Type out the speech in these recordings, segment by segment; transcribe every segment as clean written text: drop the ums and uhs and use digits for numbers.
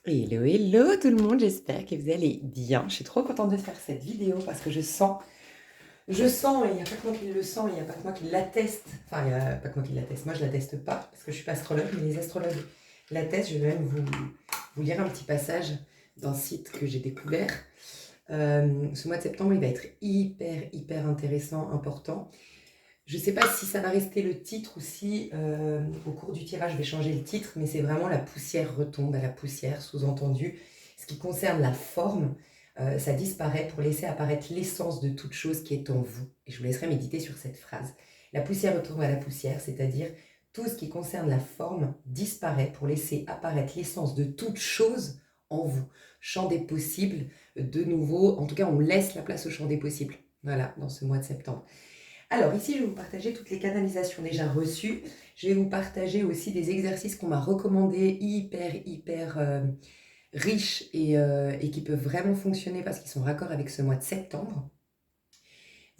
Hello, hello tout le monde, j'espère que vous allez bien. Je suis trop contente de faire cette vidéo parce que je sens, et il n'y a pas que moi qui le sens, il n'y a pas que moi qui l'atteste. Enfin, il n'y a pas que moi qui l'atteste. Moi, je ne l'atteste pas parce que je ne suis pas astrologue, mais les astrologues l'attestent. Je vais même vous lire un petit passage d'un site que j'ai découvert. Ce mois de septembre, il va être hyper, hyper intéressant, important. Je ne sais pas si ça va rester le titre ou si au cours du tirage je vais changer le titre, mais c'est vraiment la poussière retombe à la poussière, sous-entendu. Ce qui concerne la forme, ça disparaît pour laisser apparaître l'essence de toute chose qui est en vous. Et je vous laisserai méditer sur cette phrase. La poussière retombe à la poussière, c'est-à-dire tout ce qui concerne la forme disparaît pour laisser apparaître l'essence de toute chose en vous. Champ des possibles, de nouveau, en tout cas on laisse la place au champ des possibles. Voilà, dans ce mois de septembre. Alors ici, je vais vous partager toutes les canalisations déjà reçues. Je vais vous partager aussi des exercices qu'on m'a recommandés hyper riches et qui peuvent vraiment fonctionner parce qu'ils sont raccords avec ce mois de septembre.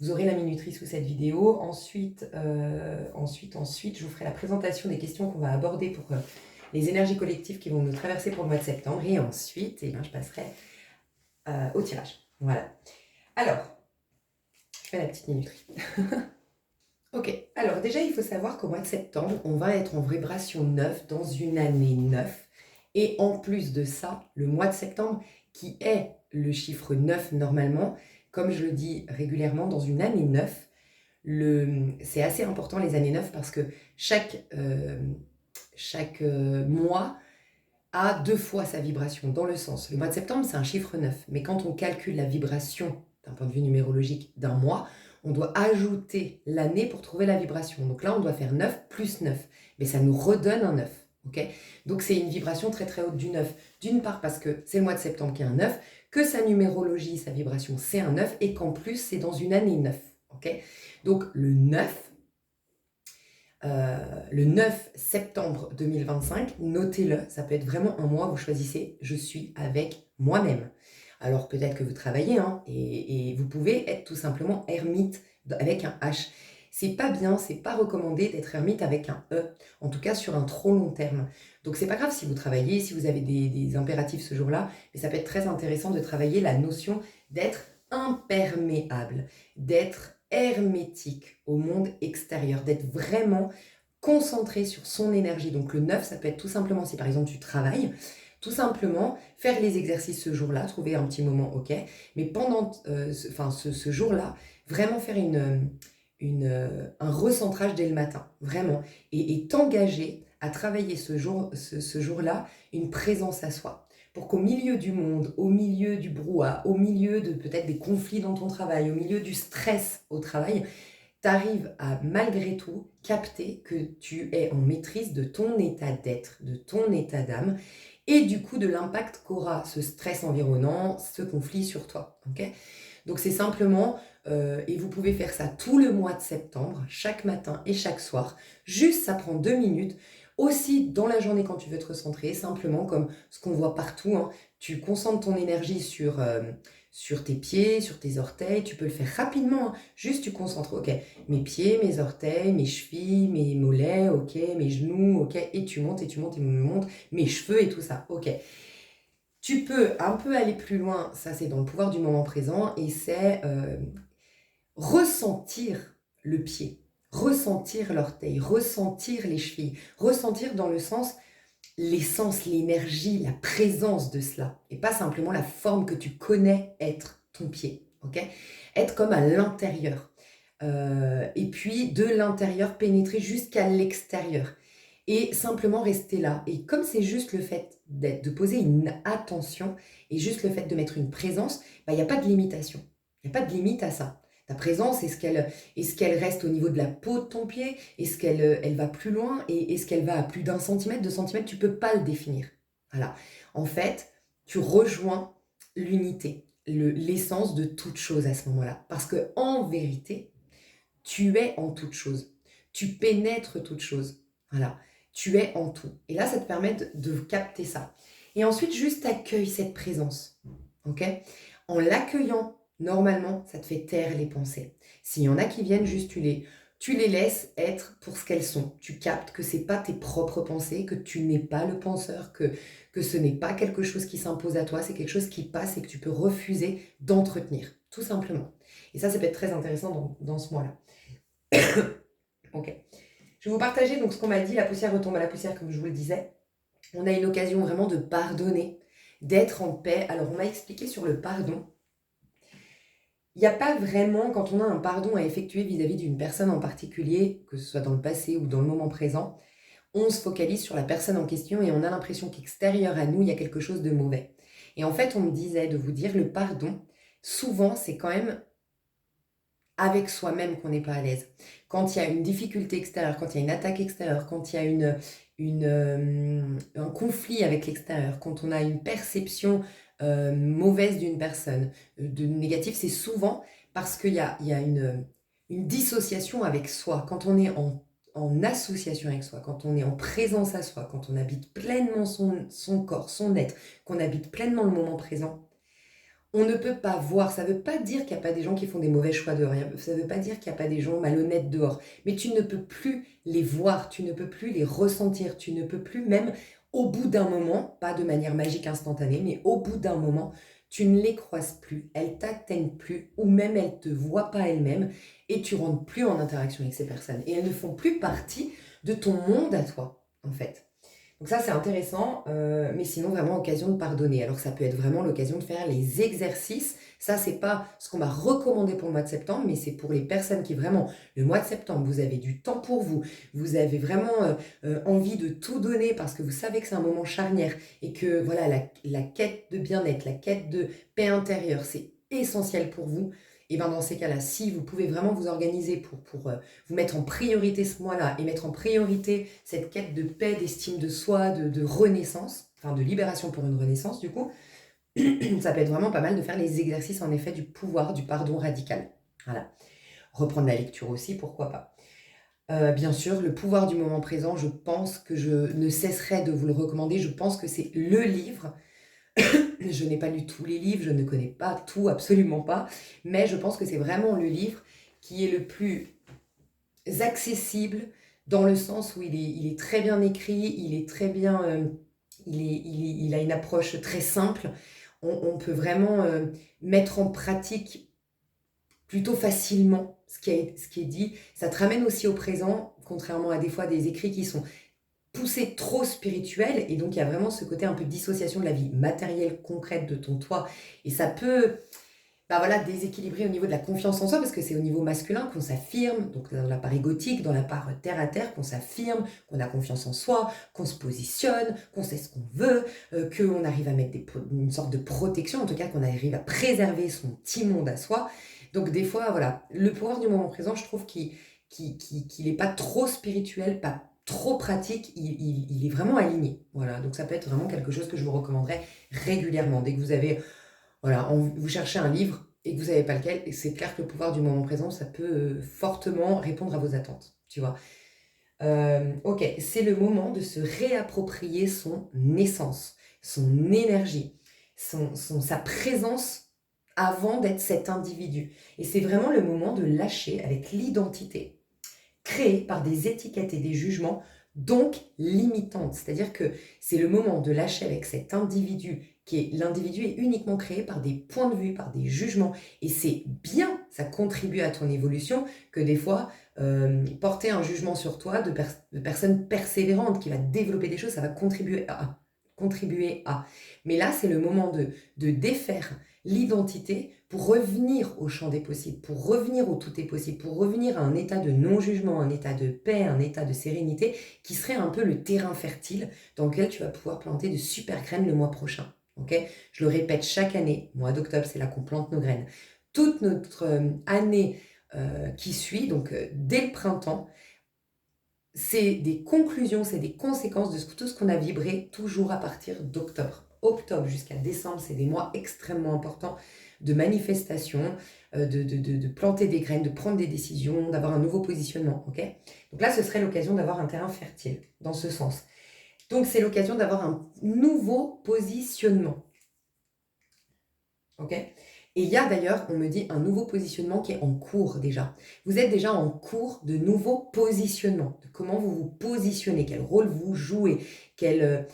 Vous aurez la minuterie sous cette vidéo. Ensuite, je vous ferai la présentation des questions qu'on va aborder pour les énergies collectives qui vont nous traverser pour le mois de septembre. Et ensuite, je passerai au tirage. Voilà. Alors, je fais la petite minuterie. Ok, alors déjà il faut savoir qu'au mois de septembre, on va être en vibration 9 dans une année 9. Et en plus de ça, le mois de septembre, qui est le chiffre 9 normalement, comme je le dis régulièrement, dans une année 9, c'est assez important les années 9 parce que chaque mois a deux fois sa vibration, dans le sens, le mois de septembre c'est un chiffre 9, mais quand on calcule la vibration d'un point de vue numérologique d'un mois, on doit ajouter l'année pour trouver la vibration. Donc là, on doit faire 9 plus 9, mais ça nous redonne un 9. Okay, donc c'est une vibration très très haute du 9. D'une part parce que c'est le mois de septembre qui est un 9, que sa numérologie, sa vibration, c'est un 9, et qu'en plus, c'est dans une année 9. Okay, donc le 9 septembre 2025, notez-le, ça peut être vraiment un mois où vous choisissez « je suis avec moi-même ». Alors peut-être que vous travaillez et vous pouvez être tout simplement ermite avec un H. C'est pas bien, c'est pas recommandé d'être ermite avec un E, en tout cas sur un trop long terme. Donc c'est pas grave si vous travaillez, si vous avez des impératifs ce jour-là, mais ça peut être très intéressant de travailler la notion d'être imperméable, d'être hermétique au monde extérieur, d'être vraiment concentré sur son énergie. Donc le 9, ça peut être tout simplement, si par exemple tu travailles, tout simplement faire les exercices ce jour-là, trouver un petit moment, ok, mais pendant ce jour-là, vraiment faire un recentrage dès le matin, vraiment, et t'engager à travailler ce jour-là une présence à soi, pour qu'au milieu du monde, au milieu du brouhaha, au milieu de peut-être des conflits dans ton travail, au milieu du stress au travail, tu arrives à malgré tout capter que tu es en maîtrise de ton état d'être, de ton état d'âme, et du coup de l'impact qu'aura ce stress environnant, ce conflit sur toi. Okay, donc c'est simplement, et vous pouvez faire ça tout le mois de septembre, chaque matin et chaque soir, juste ça prend 2 minutes. Aussi dans la journée quand tu veux te recentrer, simplement comme ce qu'on voit partout, tu concentres ton énergie sur tes pieds, sur tes orteils, tu peux le faire rapidement, juste tu concentres, ok, mes pieds, mes orteils, mes chevilles, mes mollets, ok, mes genoux, ok, et tu montes et tu montes et tu montes, mes cheveux et tout ça, ok. Tu peux un peu aller plus loin, ça c'est dans le pouvoir du moment présent, et c'est ressentir le pied, ressentir l'orteil, ressentir les chevilles, ressentir dans le sens l'essence, l'énergie, la présence de cela, et pas simplement la forme que tu connais être ton pied, ok? Être comme à l'intérieur, et puis de l'intérieur pénétrer jusqu'à l'extérieur, et simplement rester là. Et comme c'est juste le fait de poser une attention, et juste le fait de mettre une présence, il n'y a pas de limitation, il n'y a pas de limite à ça. Ta présence, est-ce qu'elle reste au niveau de la peau de ton pied? Est-ce qu'elle va plus loin? Et est-ce qu'elle va à plus d'un centimètre, 2 centimètres? Tu ne peux pas le définir. Voilà. En fait, tu rejoins l'unité, l'essence de toute chose à ce moment-là. Parce que en vérité, tu es en toute chose. Tu pénètres toute chose. Voilà. Tu es en tout. Et là, ça te permet de capter ça. Et ensuite, juste accueille cette présence. Ok? En l'accueillant, normalement, ça te fait taire les pensées. S'il y en a qui viennent, juste tu les laisses être pour ce qu'elles sont. Tu captes que c'est pas tes propres pensées, que tu n'es pas le penseur, que ce n'est pas quelque chose qui s'impose à toi, c'est quelque chose qui passe et que tu peux refuser d'entretenir, tout simplement. Et ça peut être très intéressant dans ce mois-là. Ok. Je vais vous partager donc ce qu'on m'a dit, la poussière retombe à la poussière, comme je vous le disais. On a une occasion vraiment de pardonner, d'être en paix. Alors, on m'a expliqué sur le pardon. Il n'y a pas vraiment, quand on a un pardon à effectuer vis-à-vis d'une personne en particulier, que ce soit dans le passé ou dans le moment présent, on se focalise sur la personne en question et on a l'impression qu'extérieur à nous, il y a quelque chose de mauvais. Et en fait, on me disait de vous dire, le pardon, souvent, c'est quand même avec soi-même qu'on n'est pas à l'aise. Quand il y a une difficulté extérieure, quand il y a une attaque extérieure, quand il y a un conflit avec l'extérieur, quand on a une perception mauvaise d'une personne, de négatif, c'est souvent parce qu'il y a une dissociation avec soi. Quand on est en association avec soi, quand on est en présence à soi, quand on habite pleinement son corps, son être, qu'on habite pleinement le moment présent, on ne peut pas voir, ça ne veut pas dire qu'il n'y a pas des gens qui font des mauvais choix dehors, ça ne veut pas dire qu'il n'y a pas des gens malhonnêtes dehors, mais tu ne peux plus les voir, tu ne peux plus les ressentir, tu ne peux plus même au bout d'un moment, pas de manière magique instantanée, mais au bout d'un moment, tu ne les croises plus, elles t'atteignent plus, ou même elles ne te voient pas elles-mêmes, et tu rentres plus en interaction avec ces personnes, et elles ne font plus partie de ton monde à toi, en fait. Donc ça, c'est intéressant, mais sinon, vraiment, occasion de pardonner. Alors, ça peut être vraiment l'occasion de faire les exercices. Ça, c'est pas ce qu'on m'a recommandé pour le mois de septembre, mais c'est pour les personnes qui, vraiment, le mois de septembre, vous avez du temps pour vous, vous avez vraiment envie de tout donner parce que vous savez que c'est un moment charnière et que, voilà, la quête de bien-être, la quête de paix intérieure, c'est essentiel pour vous. Et bien dans ces cas-là, si vous pouvez vraiment vous organiser pour vous mettre en priorité ce mois-là et mettre en priorité cette quête de paix, d'estime de soi, de renaissance, enfin de libération pour une renaissance du coup, ça peut être vraiment pas mal de faire les exercices en effet du pouvoir, du pardon radical. Voilà. Reprendre la lecture aussi, pourquoi pas. Bien sûr, le pouvoir du moment présent, je pense que je ne cesserai de vous le recommander. Je pense que c'est le livre. Je n'ai pas lu tous les livres, je ne connais pas tout, absolument pas, mais je pense que c'est vraiment le livre qui est le plus accessible dans le sens où il est très bien écrit, il est très bien, il a une approche très simple. On peut vraiment mettre en pratique plutôt facilement ce qui est dit. Ça te ramène aussi au présent, contrairement à des fois des écrits qui sont poussés trop spirituels. Et donc, il y a vraiment ce côté un peu de dissociation de la vie matérielle, concrète de ton toi. Et ça peut voilà, déséquilibrer au niveau de la confiance en soi, parce que c'est au niveau masculin qu'on s'affirme, donc dans la part égotique, dans la part terre à terre, qu'on s'affirme, qu'on a confiance en soi, qu'on se positionne, qu'on sait ce qu'on veut, qu'on arrive à mettre une sorte de protection, en tout cas qu'on arrive à préserver son petit monde à soi. Donc des fois, voilà, le pouvoir du moment présent, je trouve qu'il n'est pas trop spirituel, pas trop pratique, il est vraiment aligné. Voilà, donc ça peut être vraiment quelque chose que je vous recommanderais régulièrement. Dès que vous avez, voilà, vous cherchez un livre et que vous savez pas lequel, et c'est clair que le pouvoir du moment présent, ça peut fortement répondre à vos attentes, tu vois. Ok, c'est le moment de se réapproprier son essence, son énergie, sa présence avant d'être cet individu. Et c'est vraiment le moment de lâcher avec l'identité créée par des étiquettes et des jugements, donc limitantes. C'est-à-dire que c'est le moment de lâcher avec cet individu l'individu est uniquement créé par des points de vue, par des jugements. Et c'est bien, ça contribue à ton évolution, que des fois, porter un jugement sur toi de personnes persévérantes qui va développer des choses, ça va contribuer à. Mais là, c'est le moment de défaire l'identité pour revenir au champ des possibles, pour revenir au tout est possible, pour revenir à un état de non-jugement, un état de paix, un état de sérénité, qui serait un peu le terrain fertile dans lequel tu vas pouvoir planter de super graines le mois prochain. Okay, je le répète chaque année, mois d'octobre, c'est là qu'on plante nos graines. Toute notre année qui suit, donc dès le printemps, c'est des conclusions, c'est des conséquences de tout ce qu'on a vibré toujours à partir d'octobre. Octobre jusqu'à décembre, c'est des mois extrêmement importants de manifestation, de planter des graines, de prendre des décisions, d'avoir un nouveau positionnement. Okay, donc là, ce serait l'occasion d'avoir un terrain fertile dans ce sens. Donc, c'est l'occasion d'avoir un nouveau positionnement. Ok ? Et il y a d'ailleurs, on me dit, un nouveau positionnement qui est en cours déjà. Vous êtes déjà en cours de nouveau positionnement, de comment vous vous positionnez, quel rôle vous jouez, quel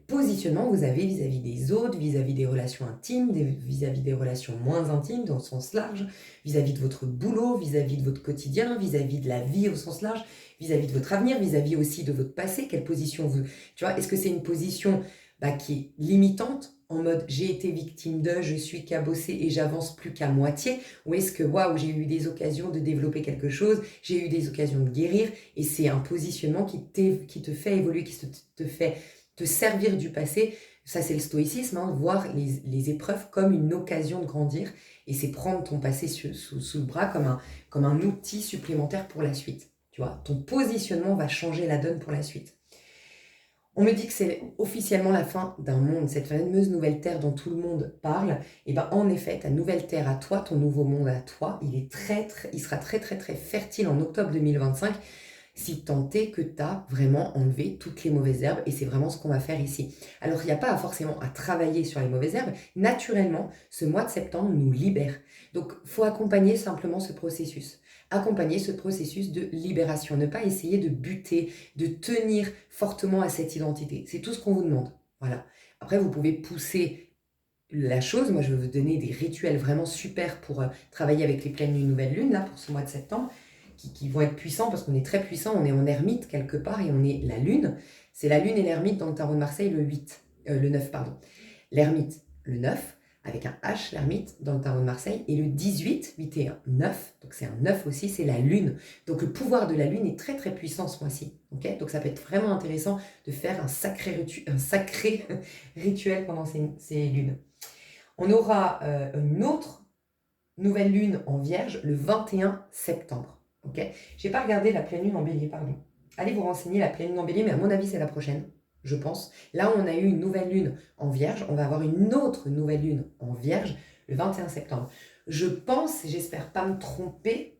positionnement vous avez vis-à-vis des autres, vis-à-vis des relations intimes, vis-à-vis des relations moins intimes dans le sens large, vis-à-vis de votre boulot, vis-à-vis de votre quotidien, vis-à-vis de la vie au sens large, vis-à-vis de votre avenir, vis-à-vis aussi de votre passé, quelle position vous... Tu vois, est-ce que c'est une position qui est limitante, en mode j'ai été victime de, je suis cabossée et j'avance plus qu'à moitié, ou est-ce que waouh, j'ai eu des occasions de développer quelque chose, j'ai eu des occasions de guérir, et c'est un positionnement qui te fait évoluer, qui te fait te servir du passé. Ça c'est le stoïcisme, hein, voir les épreuves comme une occasion de grandir, et c'est prendre ton passé sous le bras comme un outil supplémentaire pour la suite. Tu vois, ton positionnement va changer la donne pour la suite. On me dit que c'est officiellement la fin d'un monde, cette fameuse nouvelle terre dont tout le monde parle. Et bien en effet, ta nouvelle terre à toi, ton nouveau monde à toi, il sera très très très fertile en octobre 2025, si tant est que tu as vraiment enlevé toutes les mauvaises herbes, et c'est vraiment ce qu'on va faire ici. Alors il n'y a pas forcément à travailler sur les mauvaises herbes, naturellement, ce mois de septembre nous libère. Donc il faut accompagner simplement ce processus. Accompagner ce processus de libération, ne pas essayer de buter, de tenir fortement à cette identité. C'est tout ce qu'on vous demande. Voilà. Après, vous pouvez pousser la chose. Moi, je vais vous donner des rituels vraiment super pour travailler avec les pleines lunes, nouvelles lunes, là, pour ce mois de septembre, qui vont être puissants parce qu'on est très puissant. On est en ermite quelque part et on est la lune. C'est la lune et l'ermite dans le tarot de Marseille le 9, pardon. L'ermite, le 9, avec un H, l'ermite, dans le tarot de Marseille, et le 18, 8 et 1, 9, donc c'est un 9 aussi, c'est la lune. Donc le pouvoir de la lune est très très puissant ce mois-ci. Okay, donc ça peut être vraiment intéressant de faire un sacré rituel pendant ces lunes. On aura une autre nouvelle lune en Vierge le 21 septembre. Okay, je n'ai pas regardé la pleine lune en Bélier, pardon. Allez vous renseigner la pleine lune en Bélier, mais à mon avis c'est la prochaine. Je pense. Là, on a eu une nouvelle lune en Vierge. On va avoir une autre nouvelle lune en Vierge le 21 septembre. Je pense, j'espère pas me tromper,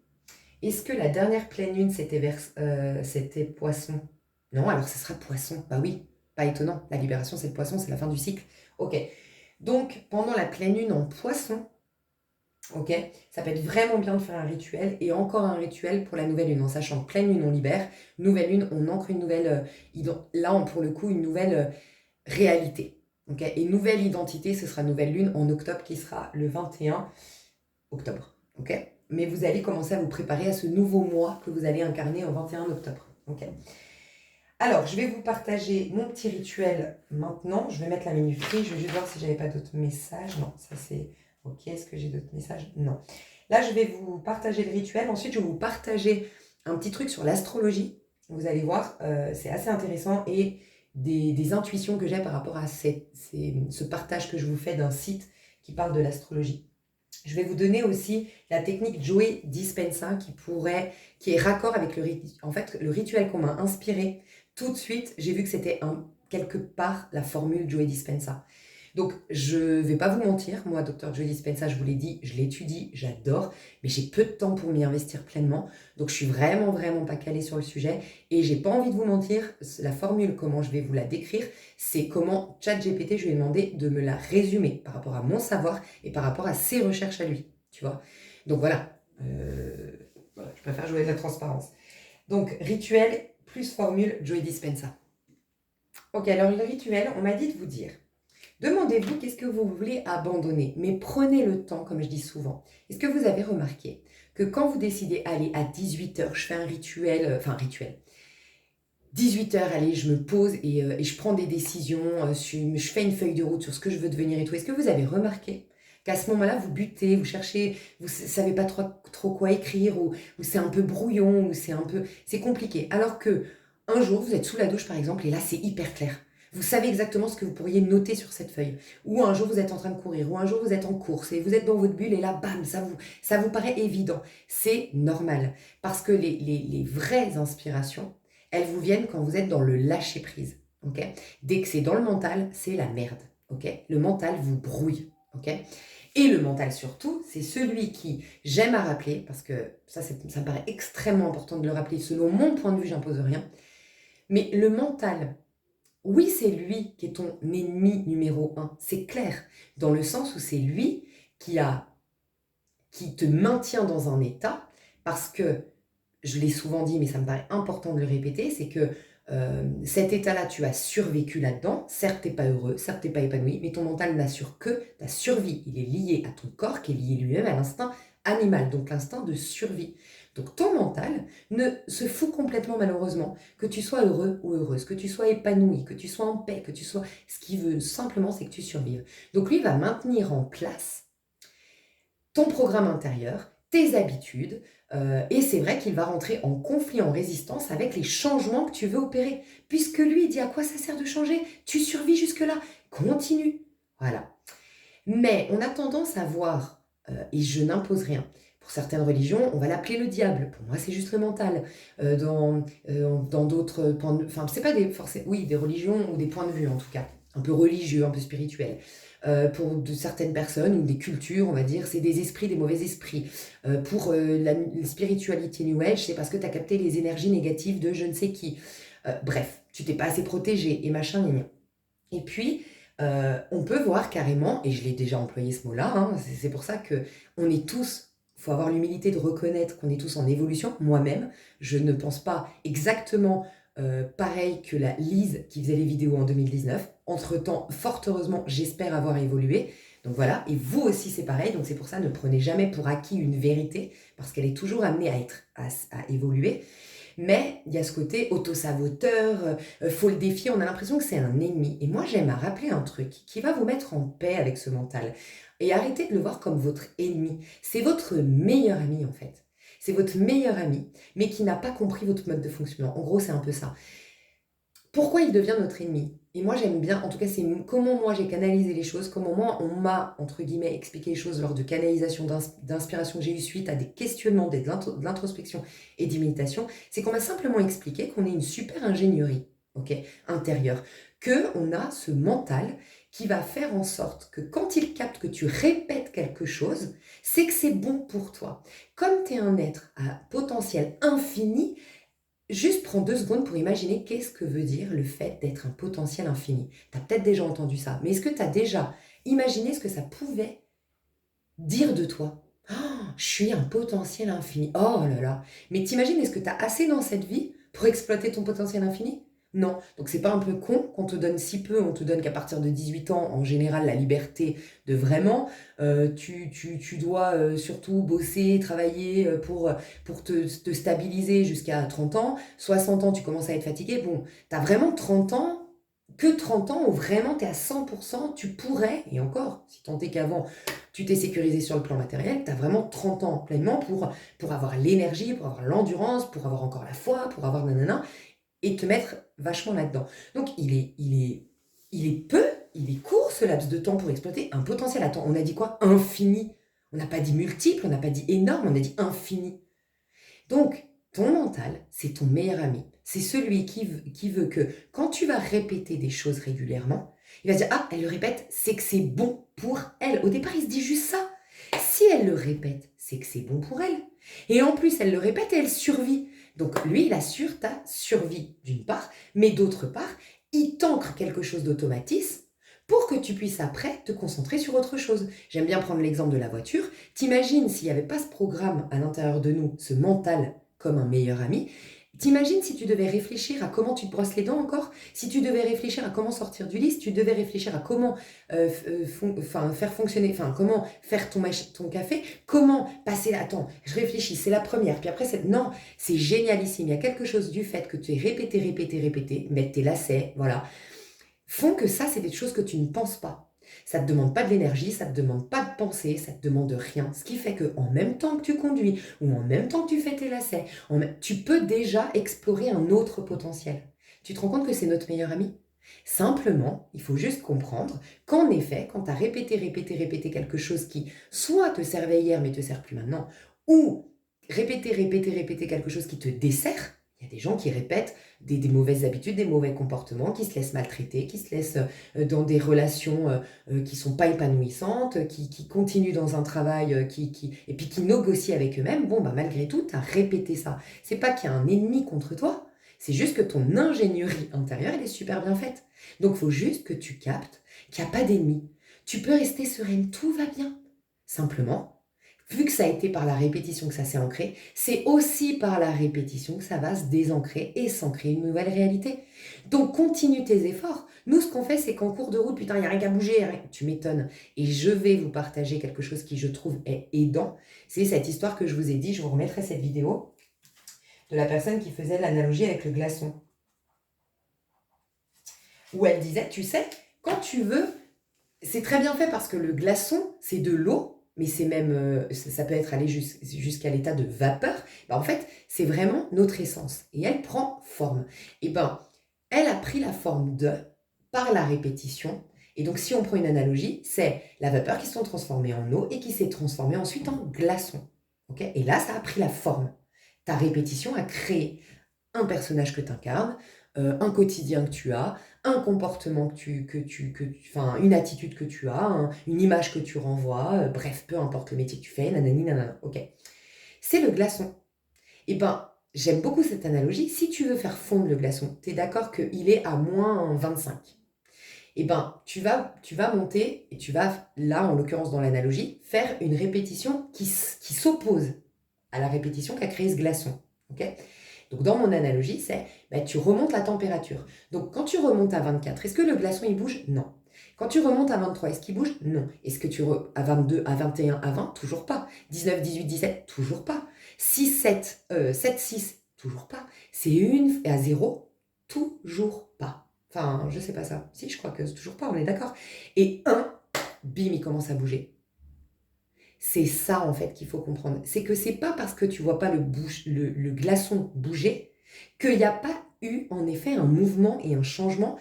est-ce que la dernière pleine lune, c'était Poisson? Non, alors ce sera Poisson. Bah oui, pas étonnant. La libération, c'est le Poisson, c'est la fin du cycle. Ok. Donc, pendant la pleine lune en Poisson, ok, ça peut être vraiment bien de faire un rituel, et encore un rituel pour la nouvelle lune, en sachant que pleine lune on libère, nouvelle lune on ancre une nouvelle, pour le coup une nouvelle réalité, ok, et nouvelle identité, ce sera nouvelle lune en octobre qui sera le 21 octobre, ok, mais vous allez commencer à vous préparer à ce nouveau mois que vous allez incarner au 21 octobre, ok. Alors, je vais vous partager mon petit rituel maintenant. Je vais mettre la minuterie. Je vais juste voir si j'avais pas d'autres messages. Non, ça c'est... Ok, est-ce que j'ai d'autres messages? Non. Là, je vais vous partager le rituel. Ensuite, je vais vous partager un petit truc sur l'astrologie. Vous allez voir, c'est assez intéressant, et des intuitions que j'ai par rapport à ce partage que je vous fais d'un site qui parle de l'astrologie. Je vais vous donner aussi la technique Joey Dispenza qui est raccord avec le rituel qu'on m'a inspiré. Tout de suite, j'ai vu que c'était quelque part la formule Joey Dispenza. Donc, je ne vais pas vous mentir, moi, Dr Joey Dispenza, je vous l'ai dit, je l'étudie, j'adore, mais j'ai peu de temps pour m'y investir pleinement. Donc, je suis vraiment, vraiment pas calée sur le sujet, et j'ai pas envie de vous mentir. La formule, comment je vais vous la décrire, c'est comment ChatGPT, je lui ai demandé de me la résumer par rapport à mon savoir et par rapport à ses recherches à lui, tu vois. Donc, voilà, je préfère jouer de la transparence. Donc, rituel plus formule Joey Dispenza. Ok, alors le rituel, on m'a dit de vous dire, demandez-vous qu'est-ce que vous voulez abandonner, mais prenez le temps, comme je dis souvent. Est-ce que vous avez remarqué que quand vous décidez, allez, à 18h, je fais un rituel, 18h, allez, je me pose et je prends des décisions, je fais une feuille de route sur ce que je veux devenir et tout. Est-ce que vous avez remarqué qu'à ce moment-là, vous butez, vous cherchez, vous ne savez pas trop quoi écrire, ou c'est un peu brouillon, ou c'est compliqué. Alors que un jour, vous êtes sous la douche, par exemple, et là, c'est hyper clair. Vous savez exactement ce que vous pourriez noter sur cette feuille. Ou un jour, vous êtes en train de courir, ou un jour, vous êtes en course, et vous êtes dans votre bulle, et là, bam, ça vous paraît évident. C'est normal. Parce que les vraies inspirations, elles vous viennent quand vous êtes dans le lâcher-prise. Okay, dès que c'est dans le mental, c'est la merde. Okay, le mental vous brouille. Okay, et le mental surtout, c'est celui qui, j'aime à rappeler, parce que ça me paraît extrêmement important de le rappeler, selon mon point de vue, j'impose rien, mais le mental, oui, c'est lui qui est ton ennemi numéro 1, c'est clair, dans le sens où c'est lui qui te maintient dans un état, parce que, je l'ai souvent dit, mais ça me paraît important de le répéter, c'est que cet état-là, tu as survécu là-dedans. Certes, tu n'es pas heureux, certes, tu n'es pas épanoui, mais ton mental n'assure que ta survie. Il est lié à ton corps, qui est lié lui-même à l'instinct animal, donc l'instinct de survie. Donc ton mental ne se fout complètement, malheureusement, que tu sois heureux ou heureuse, que tu sois épanoui, que tu sois en paix, que tu sois... Ce qu'il veut simplement, c'est que tu survives. Donc lui, il va maintenir en place ton programme intérieur, tes habitudes, et c'est vrai qu'il va rentrer en conflit, en résistance avec les changements que tu veux opérer. Puisque lui, il dit à quoi ça sert de changer? Tu survis jusque-là, continue. Voilà. Mais on a tendance à voir, et je n'impose rien, pour certaines religions, on va l'appeler le diable. Pour moi, c'est juste le mental. Dans d'autres points de vue, enfin, c'est pas des religions ou des points de vue en tout cas, un peu religieux, un peu spirituels. Pour de certaines personnes ou des cultures, on va dire, c'est des esprits, des mauvais esprits. Pour la spiritualité New Age, c'est parce que tu as capté les énergies négatives de je ne sais qui. Bref, tu t'es pas assez protégé et machin, et puis, on peut voir carrément, et je l'ai déjà employé ce mot-là, hein, c'est pour ça qu'on est tous, il faut avoir l'humilité de reconnaître qu'on est tous en évolution. Moi-même, je ne pense pas exactement pareil que la Lise qui faisait les vidéos en 2019. Entre-temps, fort heureusement, j'espère avoir évolué. Donc voilà, et vous aussi c'est pareil, donc c'est pour ça, ne prenez jamais pour acquis une vérité, parce qu'elle est toujours amenée à évoluer. Mais il y a ce côté auto-saboteur, faut le défier, on a l'impression que c'est un ennemi. Et moi, j'aime à rappeler un truc qui va vous mettre en paix avec ce mental. Et arrêtez de le voir comme votre ennemi. C'est votre meilleur ami, en fait. C'est votre meilleur ami, mais qui n'a pas compris votre mode de fonctionnement. En gros, c'est un peu ça. Pourquoi il devient notre ennemi? Et moi, j'aime bien, en tout cas, c'est comment moi j'ai canalisé les choses, comment moi on m'a, entre guillemets, expliqué les choses lors de canalisation, d'inspiration que j'ai eu suite à des questionnements, de l'introspection et d'imitation, c'est qu'on m'a simplement expliqué qu'on est une super ingénierie, ok, intérieure, qu'on a ce mental qui va faire en sorte que quand il capte que tu répètes quelque chose, c'est que c'est bon pour toi. Comme tu es un être à potentiel infini, juste prends 2 secondes pour imaginer qu'est-ce que veut dire le fait d'être un potentiel infini. Tu as peut-être déjà entendu ça, mais est-ce que tu as déjà imaginé ce que ça pouvait dire de toi? Oh, je suis un potentiel infini. Oh là là. Mais t'imagines, est-ce que tu as assez dans cette vie pour exploiter ton potentiel infini? Non. Donc c'est pas un peu con qu'on te donne si peu, on te donne qu'à partir de 18 ans, en général, la liberté de vraiment. Tu dois surtout bosser, travailler pour te stabiliser jusqu'à 30 ans. 60 ans, tu commences à être fatigué. Bon, tu as vraiment 30 ans, que 30 ans où vraiment tu es à 100%, tu pourrais, et encore, si tant est qu'avant, tu t'es sécurisé sur le plan matériel, tu as vraiment 30 ans pleinement pour avoir l'énergie, pour avoir l'endurance, pour avoir encore la foi, pour avoir nanana, et te mettre vachement là-dedans. Donc il est court ce laps de temps pour exploiter un potentiel. Attends, on a dit quoi? Infini. On n'a pas dit multiple, on n'a pas dit énorme, on a dit infini. Donc, ton mental, c'est ton meilleur ami. C'est celui qui veut que quand tu vas répéter des choses régulièrement, il va se dire, ah, elle le répète, c'est que c'est bon pour elle. Au départ, il se dit juste ça. Si elle le répète, c'est que c'est bon pour elle. Et en plus, elle le répète et elle survit. Donc lui, il assure ta survie d'une part, mais d'autre part, il t'ancre quelque chose d'automatisme pour que tu puisses après te concentrer sur autre chose. J'aime bien prendre l'exemple de la voiture. T'imagines s'il n'y avait pas ce programme à l'intérieur de nous, ce mental comme un meilleur ami, t'imagines si tu devais réfléchir à comment tu te brosses les dents encore, si tu devais réfléchir à comment sortir du lit, si tu devais réfléchir à comment faire fonctionner, comment faire ton café, comment passer... Attends, je réfléchis, c'est la première, puis après, non, c'est génialissime. Il y a quelque chose du fait que tu es répété, mettre tes lacets, voilà, font que ça, c'est des choses que tu ne penses pas. Ça ne te demande pas de l'énergie, ça ne te demande pas de penser, ça ne te demande rien. Ce qui fait qu'en même temps que tu conduis ou en même temps que tu fais tes lacets, tu peux déjà explorer un autre potentiel. Tu te rends compte que c'est notre meilleur ami? Simplement, il faut juste comprendre qu'en effet, quand tu as répété quelque chose qui soit te servait hier mais te sert plus maintenant, ou répéter quelque chose qui te dessert, il y a des gens qui répètent des mauvaises habitudes, des mauvais comportements, qui se laissent maltraiter, qui se laissent dans des relations qui sont pas épanouissantes, qui continuent dans un travail et puis qui négocient avec eux-mêmes. Bon, bah, malgré tout, tu as répété ça. C'est pas qu'il y a un ennemi contre toi, c'est juste que ton ingénierie intérieure, elle est super bien faite. Donc, il faut juste que tu captes qu'il n'y a pas d'ennemi. Tu peux rester sereine, tout va bien. Simplement, vu que ça a été par la répétition que ça s'est ancré, c'est aussi par la répétition que ça va se désancrer et s'ancrer une nouvelle réalité. Donc, continue tes efforts. Nous, ce qu'on fait, c'est qu'en cours de route, putain, il n'y a rien qu'à bouger. Tu m'étonnes. Et je vais vous partager quelque chose qui, je trouve, est aidant. C'est cette histoire que je vous ai dit. Je vous remettrai cette vidéo de la personne qui faisait l'analogie avec le glaçon. Où elle disait, tu sais, quand tu veux, c'est très bien fait parce que le glaçon, c'est de l'eau, mais c'est même, ça peut être allé jusqu'à l'état de vapeur. En fait, c'est vraiment notre essence. Et elle prend forme. Et elle a pris la forme par la répétition. Et donc, si on prend une analogie, c'est la vapeur qui se sont transformées en eau et qui s'est transformée ensuite en glaçon. Okay, et là, ça a pris la forme. Ta répétition a créé un personnage que tu incarnes, un quotidien que tu as, un comportement enfin, une attitude que tu as, une image que tu renvoies, bref, peu importe le métier que tu fais, nanani, nanana, ok. C'est le glaçon. Et j'aime beaucoup cette analogie. Si tu veux faire fondre le glaçon, tu es d'accord qu'il est à moins 25. Et tu vas monter et tu vas, là, en l'occurrence dans l'analogie, faire une répétition qui s'oppose à la répétition qu'a créé ce glaçon, ok. Donc, dans mon analogie, c'est tu remontes la température. Donc, quand tu remontes à 24, est-ce que le glaçon, il bouge? Non. Quand tu remontes à 23, est-ce qu'il bouge? Non. Est-ce que à 22, à 21, à 20? Toujours pas. 19, 18, 17? Toujours pas. 6, 7, 7, 6? Toujours pas. C'est 1 et à 0? Toujours pas. Enfin, je sais pas ça. Si, je crois que c'est toujours pas, on est d'accord. Et 1, bim, il commence à bouger. C'est ça, en fait, qu'il faut comprendre. C'est que c'est pas parce que tu vois pas le glaçon bouger qu'il n'y a pas eu, en effet, un mouvement et un changement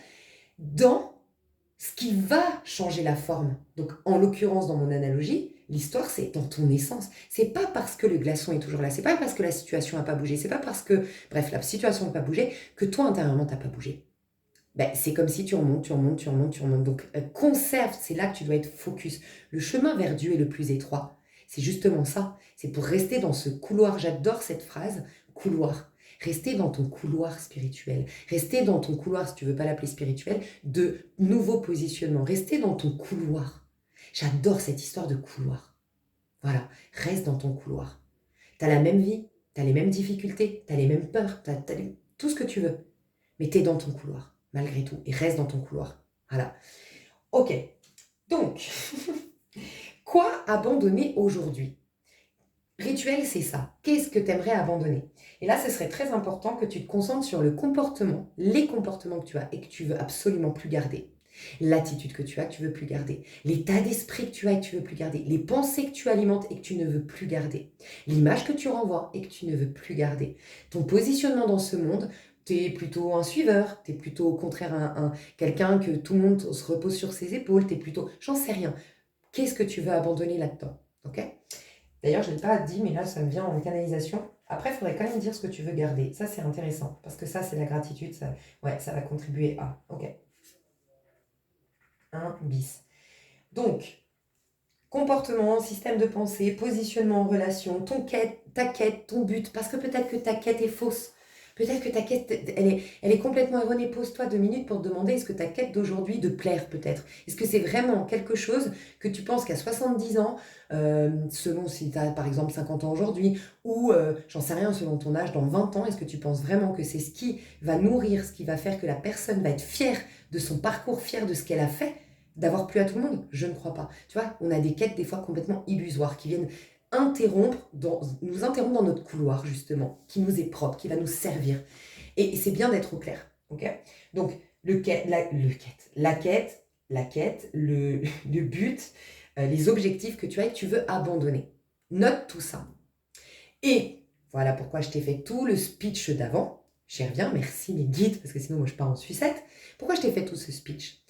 dans ce qui va changer la forme. Donc, en l'occurrence, dans mon analogie, l'histoire, c'est dans ton essence. C'est pas parce que le glaçon est toujours là, c'est pas parce que la situation n'a pas bougé, c'est pas parce que, bref, la situation n'a pas bougé, que toi, intérieurement, t'as pas bougé. C'est comme si tu remontes. Donc, conserve, c'est là que tu dois être focus. Le chemin vers Dieu est le plus étroit. C'est justement ça. C'est pour rester dans ce couloir. J'adore cette phrase, couloir. Rester dans ton couloir spirituel. Rester dans ton couloir, si tu veux pas l'appeler spirituel, de nouveaux positionnements. Rester dans ton couloir. J'adore cette histoire de couloir. Voilà, reste dans ton couloir. Tu as la même vie, tu as les mêmes difficultés, tu as les mêmes peurs, tu as tout ce que tu veux. Mais tu es dans ton couloir, malgré tout, et reste dans ton couloir. Voilà. Ok, donc, quoi abandonner aujourd'hui? Rituel, c'est ça. Qu'est-ce que tu aimerais abandonner? Et là, ce serait très important que tu te concentres sur le comportement, les comportements que tu as et que tu veux absolument plus garder. L'attitude que tu as que tu veux plus garder. L'état d'esprit que tu as et que tu veux plus garder. Les pensées que tu alimentes et que tu ne veux plus garder. L'image que tu renvoies et que tu ne veux plus garder. Ton positionnement dans ce monde, tu es plutôt un suiveur, tu es plutôt au contraire quelqu'un que tout le monde se repose sur ses épaules, tu es plutôt, j'en sais rien. Qu'est-ce que tu veux abandonner là-dedans? Ok? D'ailleurs, je ne l'ai pas dit, mais là, ça me vient en canalisation. Après, il faudrait quand même dire ce que tu veux garder. Ça, c'est intéressant, parce que ça, c'est la gratitude. Ça, ouais, ça va contribuer à... Ok. 1 bis. Donc, comportement, système de pensée, positionnement en relation, ta quête, ton but, parce que peut-être que ta quête est fausse. Peut-être que ta quête, elle est complètement erronée. Pose-toi 2 minutes pour te demander, est-ce que ta quête d'aujourd'hui, de plaire peut-être, est-ce que c'est vraiment quelque chose que tu penses qu'à 70 ans, selon si tu as par exemple 50 ans aujourd'hui, ou j'en sais rien, selon ton âge, dans 20 ans, est-ce que tu penses vraiment que c'est ce qui va nourrir, ce qui va faire que la personne va être fière de son parcours, fière de ce qu'elle a fait, d'avoir plu à tout le monde? Je ne crois pas. Tu vois, on a des quêtes des fois complètement illusoires qui viennent nous interrompre dans notre couloir, justement, qui nous est propre, qui va nous servir. Et c'est bien d'être au clair. Ok. Donc, la quête, le but, les objectifs que tu as et que tu veux abandonner. Note tout ça. Et voilà pourquoi je t'ai fait tout le speech d'avant. J'y reviens, merci mes guides, parce que sinon moi je pars en sucette. Pourquoi je t'ai fait tout ce speech?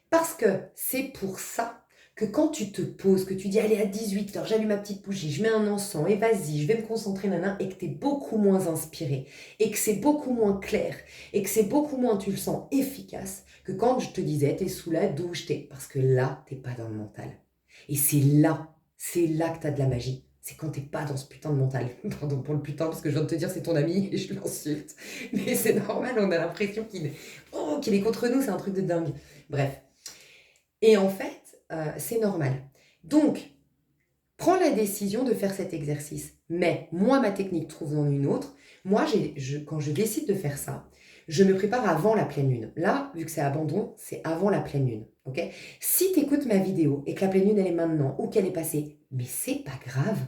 Parce que c'est pour ça que quand tu te poses, que tu dis allez à 18h, j'allume ma petite bougie, je mets un encens et vas-y, je vais me concentrer, nana, et que tu es beaucoup moins inspiré, et que c'est beaucoup moins clair, et que c'est beaucoup moins, tu le sens, efficace, que quand je te disais t'es sous la douche, parce que là, t'es pas dans le mental. Et c'est là que t'as de la magie. C'est quand t'es pas dans ce putain de mental. Pardon pour le putain, parce que je viens de te dire c'est ton ami et je l'insulte. Mais c'est normal, on a l'impression qu'il est contre nous, c'est un truc de dingue. Bref. Et en fait, c'est normal. Donc, Prends la décision de faire cet exercice. Mais moi, ma technique, trouve-en une autre. Moi, quand je décide de faire ça, je me prépare avant la pleine lune. Là, vu que c'est abandon, c'est avant la pleine lune. Ok? Si tu écoutes ma vidéo et que la pleine lune, elle est maintenant ou qu'elle est passée, mais c'est pas grave.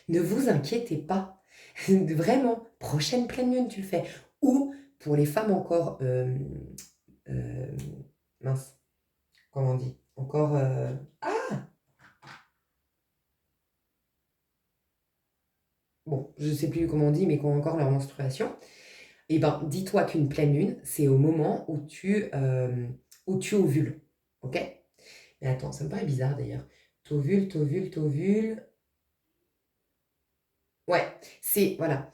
Ne vous inquiétez pas. Vraiment, prochaine pleine lune, tu le fais. Ou pour les femmes encore... euh, mince, comment on dit? Encore... bon, je ne sais plus comment on dit, mais qui ont encore leur menstruation, eh ben, dis-toi qu'une pleine lune, c'est au moment où tu ovules. Ok? Mais attends, ça me paraît bizarre d'ailleurs. T'ovules, t'ovules, t'ovules. Ouais, voilà.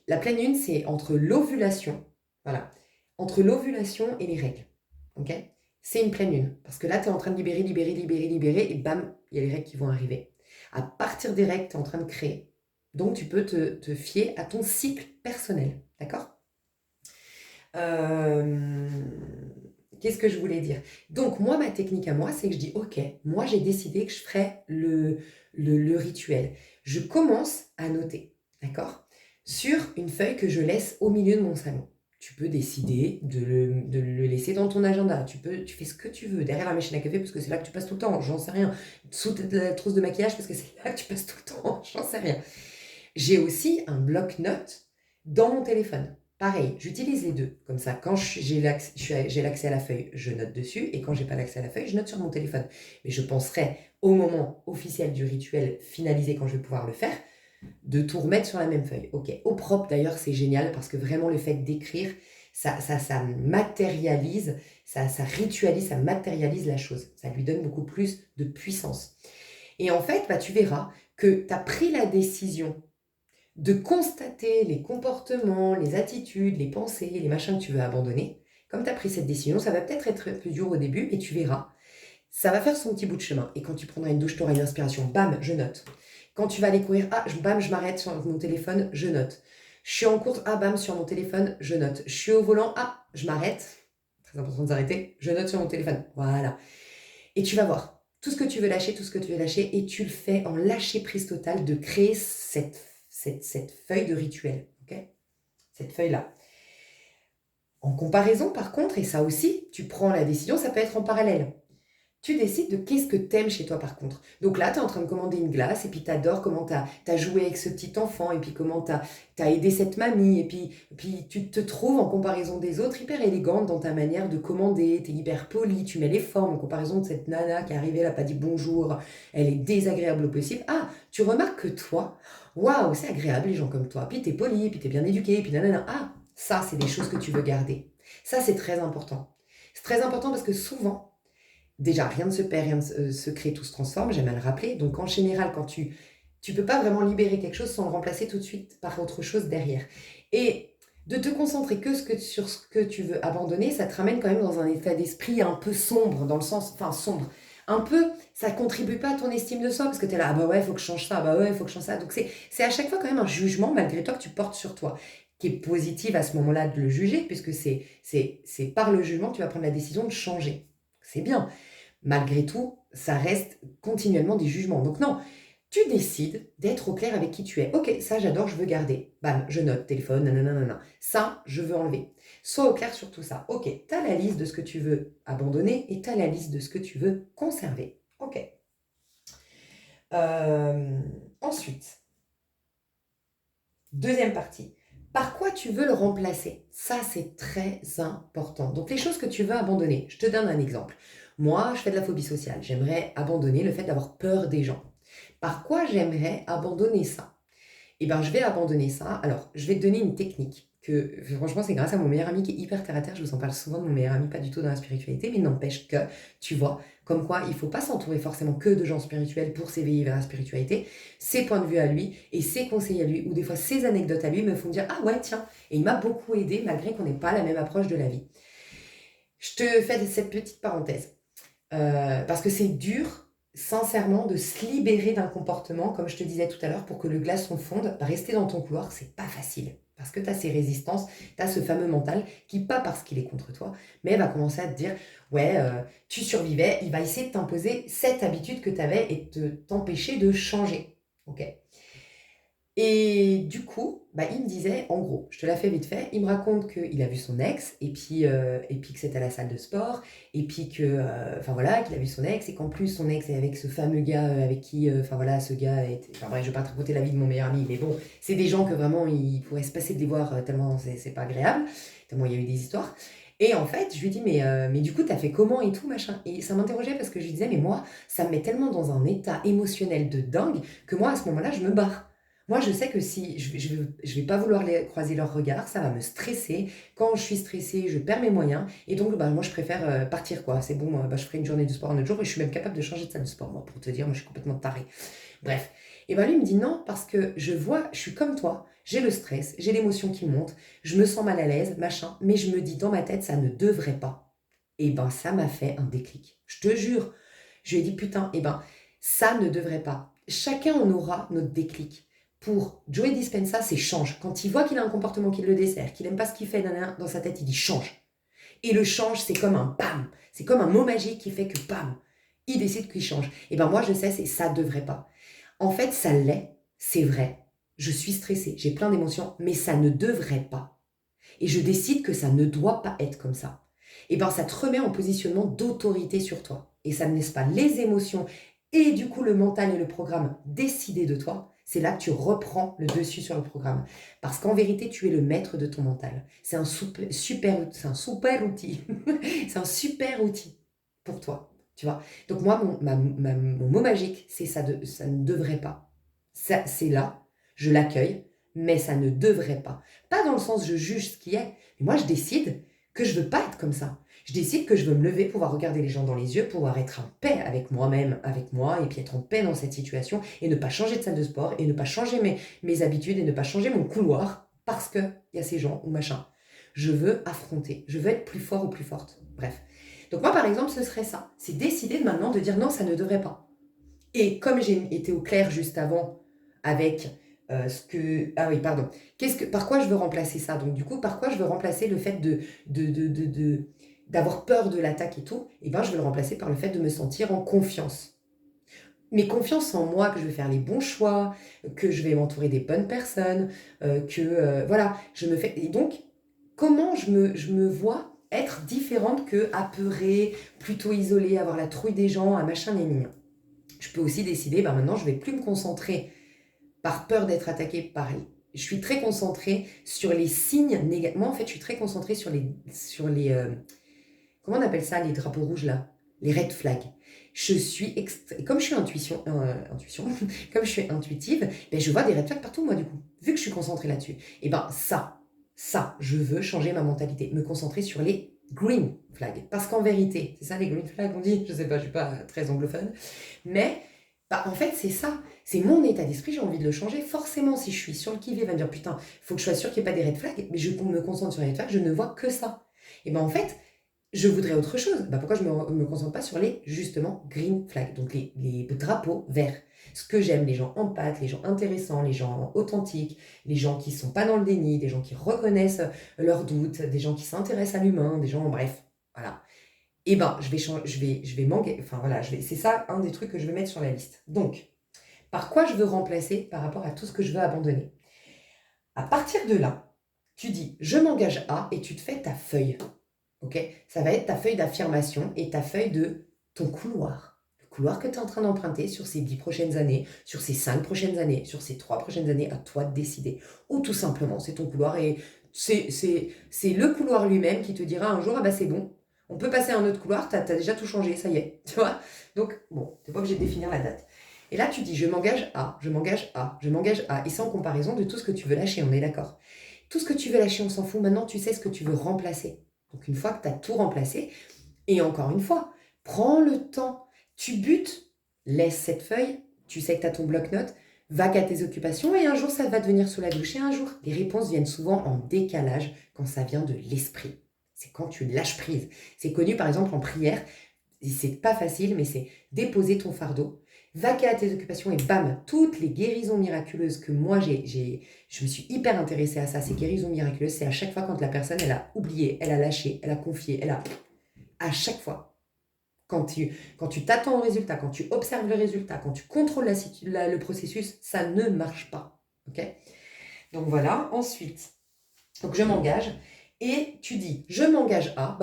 La pleine lune, c'est entre l'ovulation, voilà, entre l'ovulation et les règles. Ok? C'est une pleine lune. Parce que là, tu es en train de libérer, libérer, libérer, libérer, et bam, il y a les règles qui vont arriver. À partir des règles, tu es en train de créer. Donc, tu peux te fier à ton cycle personnel. D'accord? Euh, Qu'est-ce que je voulais dire? Donc, moi, ma technique à moi, c'est que je dis, OK, moi, j'ai décidé que je ferais le rituel. Je commence à noter, d'accord? Sur une feuille que je laisse au milieu de mon salon. Tu peux décider de le laisser dans ton agenda. Tu fais ce que tu veux, derrière la machine à café, parce que c'est là que tu passes tout le temps. J'en sais rien. Sous la trousse de maquillage, parce que c'est là que tu passes tout le temps. J'en sais rien. J'ai aussi un bloc-notes dans mon téléphone. Pareil, j'utilise les deux. Comme ça, quand j'ai l'accès à la feuille, je note dessus. Et quand j'ai pas l'accès à la feuille, je note sur mon téléphone. Mais je penserai au moment officiel du rituel finalisé, quand je vais pouvoir le faire, de tout remettre sur la même feuille. Ok. Au propre, d'ailleurs, c'est génial parce que vraiment, le fait d'écrire, ça matérialise, ça ritualise, ça matérialise la chose. Ça lui donne beaucoup plus de puissance. Et en fait, bah, tu verras que tu as pris la décision de constater les comportements, les attitudes, les pensées, les machins que tu veux abandonner. Comme tu as pris cette décision, ça va peut-être être plus dur au début, mais tu verras. Ça va faire son petit bout de chemin. Et quand tu prendras une douche, tu auras une inspiration. Bam, je note. Quand tu vas aller courir, bam, je m'arrête sur mon téléphone, je note. Je suis en course, bam, sur mon téléphone, je note. Je suis au volant, je m'arrête. Très important de s'arrêter. Je note sur mon téléphone. Voilà. Et tu vas voir. Tout ce que tu veux lâcher, tout ce que tu veux lâcher, et tu le fais en lâcher prise totale de créer cette feuille de rituel. Okay, cette feuille-là. En comparaison, par contre, et ça aussi, tu prends la décision, ça peut être en parallèle. Tu décides de qu'est-ce que t'aimes chez toi, par contre. Donc là, tu es en train de commander une glace, et puis tu adores comment tu as joué avec ce petit enfant, et puis comment tu as aidé cette mamie, et puis tu te trouves, en comparaison des autres, hyper élégante dans ta manière de commander, tu es hyper polie, tu mets les formes, en comparaison de cette nana qui est arrivée, elle n'a pas dit bonjour, elle est désagréable au possible. Ah, tu remarques que toi, waouh, c'est agréable les gens comme toi, puis tu es polie, puis tu es bien éduquée, puis nanana. Ah, ça, c'est des choses que tu veux garder. Ça, c'est très important. C'est très important parce que souvent, déjà, rien ne se perd, rien ne se crée, tout se transforme, j'aime à le rappeler. Donc en général, quand tu peux pas vraiment libérer quelque chose sans le remplacer tout de suite par autre chose derrière. Et de te concentrer sur ce que tu veux abandonner, ça te ramène quand même dans un état d'esprit un peu sombre, dans le sens, enfin sombre. Un peu, ça contribue pas à ton estime de soi, parce que tu es là, ah bah ouais, il faut que je change ça, ah bah ouais, il faut que je change ça. Donc c'est à chaque fois quand même un jugement, malgré toi, que tu portes sur toi, qui est positif à ce moment-là de le juger, puisque c'est par le jugement que tu vas prendre la décision de changer. C'est bien. Malgré tout, ça reste continuellement des jugements. Donc non, tu décides d'être au clair avec qui tu es. Ok, ça j'adore, je veux garder. Bam, je note, téléphone, nanana. Ça, je veux enlever. Sois au clair sur tout ça. Ok, tu as la liste de ce que tu veux abandonner et tu as la liste de ce que tu veux conserver. Ok. Ensuite, deuxième partie. Par quoi tu veux le remplacer? Ça, c'est très important. Donc, les choses que tu veux abandonner. Je te donne un exemple. Moi, je fais de la phobie sociale. J'aimerais abandonner le fait d'avoir peur des gens. Par quoi j'aimerais abandonner ça? Eh bien, je vais abandonner ça. Alors, je vais te donner une technique que, franchement, c'est grâce à mon meilleur ami qui est hyper terre à terre. Je vous en parle souvent de mon meilleur ami, pas du tout dans la spiritualité, mais il n'empêche que, tu vois, comme quoi il ne faut pas s'entourer forcément que de gens spirituels pour s'éveiller vers la spiritualité. Ses points de vue à lui et ses conseils à lui, ou des fois ses anecdotes à lui, me font dire ah ouais, tiens. Et il m'a beaucoup aidé malgré qu'on n'ait pas la même approche de la vie. Je te fais cette petite parenthèse. Parce que c'est dur, sincèrement, de se libérer d'un comportement, comme je te disais tout à l'heure, pour que le glaçon fonde. Rester dans ton couloir, c'est pas facile. Parce que tu as ces résistances, tu as ce fameux mental qui, pas parce qu'il est contre toi, mais va commencer à te dire, ouais, tu survivais, il va essayer de t'imposer cette habitude que tu avais et de t'empêcher de changer. Ok. Et du coup, bah, il me disait, en gros, je te la fais vite fait, il me raconte qu'il a vu son ex, et puis que c'était à la salle de sport, et puis que, enfin voilà, qu'il a vu son ex, et qu'en plus son ex est avec ce fameux gars avec qui, enfin voilà, ce gars était, enfin bref, je vais pas te raconter la vie de mon meilleur ami, mais bon, c'est des gens que vraiment, il pourrait se passer de les voir tellement c'est pas agréable, tellement il y a eu des histoires. Et en fait, je lui dis, mais du coup, t'as fait comment et tout, machin. Et ça m'interrogeait parce que je lui disais, mais moi, ça me met tellement dans un état émotionnel de dingue que moi, à ce moment-là, je me barre. Moi, je sais que si je vais pas vouloir croiser leurs regards, ça va me stresser. Quand je suis stressée, je perds mes moyens. Et donc, bah, moi, je préfère partir, quoi. C'est bon, bah, je ferai une journée de sport un autre jour et je suis même capable de changer de salle de sport, moi, pour te dire, moi, je suis complètement tarée. Bref. Et ben lui, il me dit non, parce que je vois, je suis comme toi, j'ai le stress, j'ai l'émotion qui monte, je me sens mal à l'aise, machin, mais je me dis dans ma tête, ça ne devrait pas. Et ben, ça m'a fait un déclic. Je te jure. Je lui ai dit, putain, et ben, ça ne devrait pas. Chacun en aura notre déclic. Pour Joey Dispenza, c'est change. Quand il voit qu'il a un comportement qui le dessert, qu'il n'aime pas ce qu'il fait dans sa tête, il dit change. Et le change, c'est comme un bam. C'est comme un mot magique qui fait que bam, il décide qu'il change. Et ben moi, je sais, c'est ça devrait pas. En fait, ça l'est, c'est vrai. Je suis stressée, j'ai plein d'émotions, mais ça ne devrait pas. Et je décide que ça ne doit pas être comme ça. Et ben ça te remet en positionnement d'autorité sur toi. Et ça ne laisse pas les émotions et du coup le mental et le programme décider de toi. C'est là que tu reprends le dessus sur le programme. Parce qu'en vérité, tu es le maître de ton mental. C'est un c'est un super outil. C'est un super outil pour toi. Tu vois. Donc moi, mon mot magique, c'est ça, ça ne devrait pas. Ça, c'est là, je l'accueille, mais ça ne devrait pas. Pas dans le sens je juge ce qui est, mais moi je décide que je veux pas être comme ça. Je décide que je veux me lever, pouvoir regarder les gens dans les yeux, pouvoir être en paix avec moi-même, avec moi, et puis être en paix dans cette situation, et ne pas changer de salle de sport, et ne pas changer mes habitudes, et ne pas changer mon couloir, parce qu'il y a ces gens ou machin. Je veux affronter, je veux être plus fort ou plus forte. Bref. Donc moi, par exemple, ce serait ça. C'est décider maintenant de dire non, ça ne devrait pas. Et comme j'ai été au clair juste avant avec ce que... Ah oui, pardon. Par quoi je veux remplacer ça? Donc du coup, par quoi je veux remplacer le fait d'avoir peur de l'attaque et tout? Eh bien, je veux le remplacer par le fait de me sentir en confiance. Mais confiance en moi, que je vais faire les bons choix, que je vais m'entourer des bonnes personnes, voilà, je me fais... Et donc, comment je me vois être différente que apeurée, plutôt isolée, avoir la trouille des gens, un machin, gna. Je peux aussi décider, ben maintenant, je vais plus me concentrer par peur d'être attaquée par... Je suis très concentrée sur les signes négatifs. Moi, en fait, je suis très concentrée comment on appelle ça, les drapeaux rouges, là? Les red flags. Comme je suis intuition, comme je suis intuitive, ben je vois des red flags partout, moi, du coup. Vu que je suis concentrée là-dessus. Et ben, je veux changer ma mentalité. Me concentrer sur les green flags. Parce qu'en vérité, c'est ça les green flags, on dit? Je sais pas, je suis pas très anglophone. Mais, bah, en fait, c'est ça. C'est mon état d'esprit, j'ai envie de le changer. Forcément, si je suis sur le qui-vive, va me dire, putain, faut que je sois sûre qu'il n'y ait pas des red flags. Mais je me concentre sur les red flags, je ne vois que ça. Et ben, en fait, je voudrais autre chose. Bah, pourquoi je ne me concentre pas sur les, justement, green flags, donc les drapeaux verts. Ce que j'aime, les gens empathes, les gens intéressants, les gens authentiques, les gens qui ne sont pas dans le déni, des gens qui reconnaissent leurs doutes, des gens qui s'intéressent à l'humain, des gens, bref, voilà. Et ben, je vais manquer, enfin voilà, c'est ça un des trucs que je vais mettre sur la liste. Donc, par quoi je veux remplacer par rapport à tout ce que je veux abandonner? À partir de là, tu dis, je m'engage à, et tu te fais ta feuille. Ok, ça va être ta feuille d'affirmation et ta feuille de ton couloir. Le couloir que tu es en train d'emprunter sur ces 10 prochaines années, sur ces 5 prochaines années, sur ces 3 prochaines années, à toi de décider. Ou tout simplement, c'est ton couloir et c'est le couloir lui-même qui te dira un jour, ah bah c'est bon, on peut passer à un autre couloir, t'as déjà tout changé, ça y est, tu vois. Donc, bon, t'es pas obligé de définir la date. Et là, tu dis, je m'engage à, je m'engage à, je m'engage à, et c'est en comparaison de tout ce que tu veux lâcher, on est d'accord. Tout ce que tu veux lâcher, on s'en fout, maintenant tu sais ce que tu veux remplacer. Donc une fois que tu as tout remplacé, et encore une fois, prends le temps, tu butes, laisse cette feuille, tu sais que tu as ton bloc-notes, va qu'à tes occupations et un jour ça va devenir sous la douche et un jour les réponses viennent souvent en décalage quand ça vient de l'esprit. C'est quand tu lâches prise. C'est connu par exemple en prière, c'est pas facile, mais c'est déposer ton fardeau, vaquer à tes occupations et bam, toutes les guérisons miraculeuses que moi je me suis hyper intéressée à ça, ces guérisons miraculeuses, c'est à chaque fois quand la personne, elle a oublié, elle a lâché, elle a confié, à chaque fois. Quand tu t'attends au résultat, quand tu observes le résultat, quand tu contrôles le processus, ça ne marche pas. Ok? Donc voilà, ensuite, donc je m'engage, et tu dis, je m'engage à,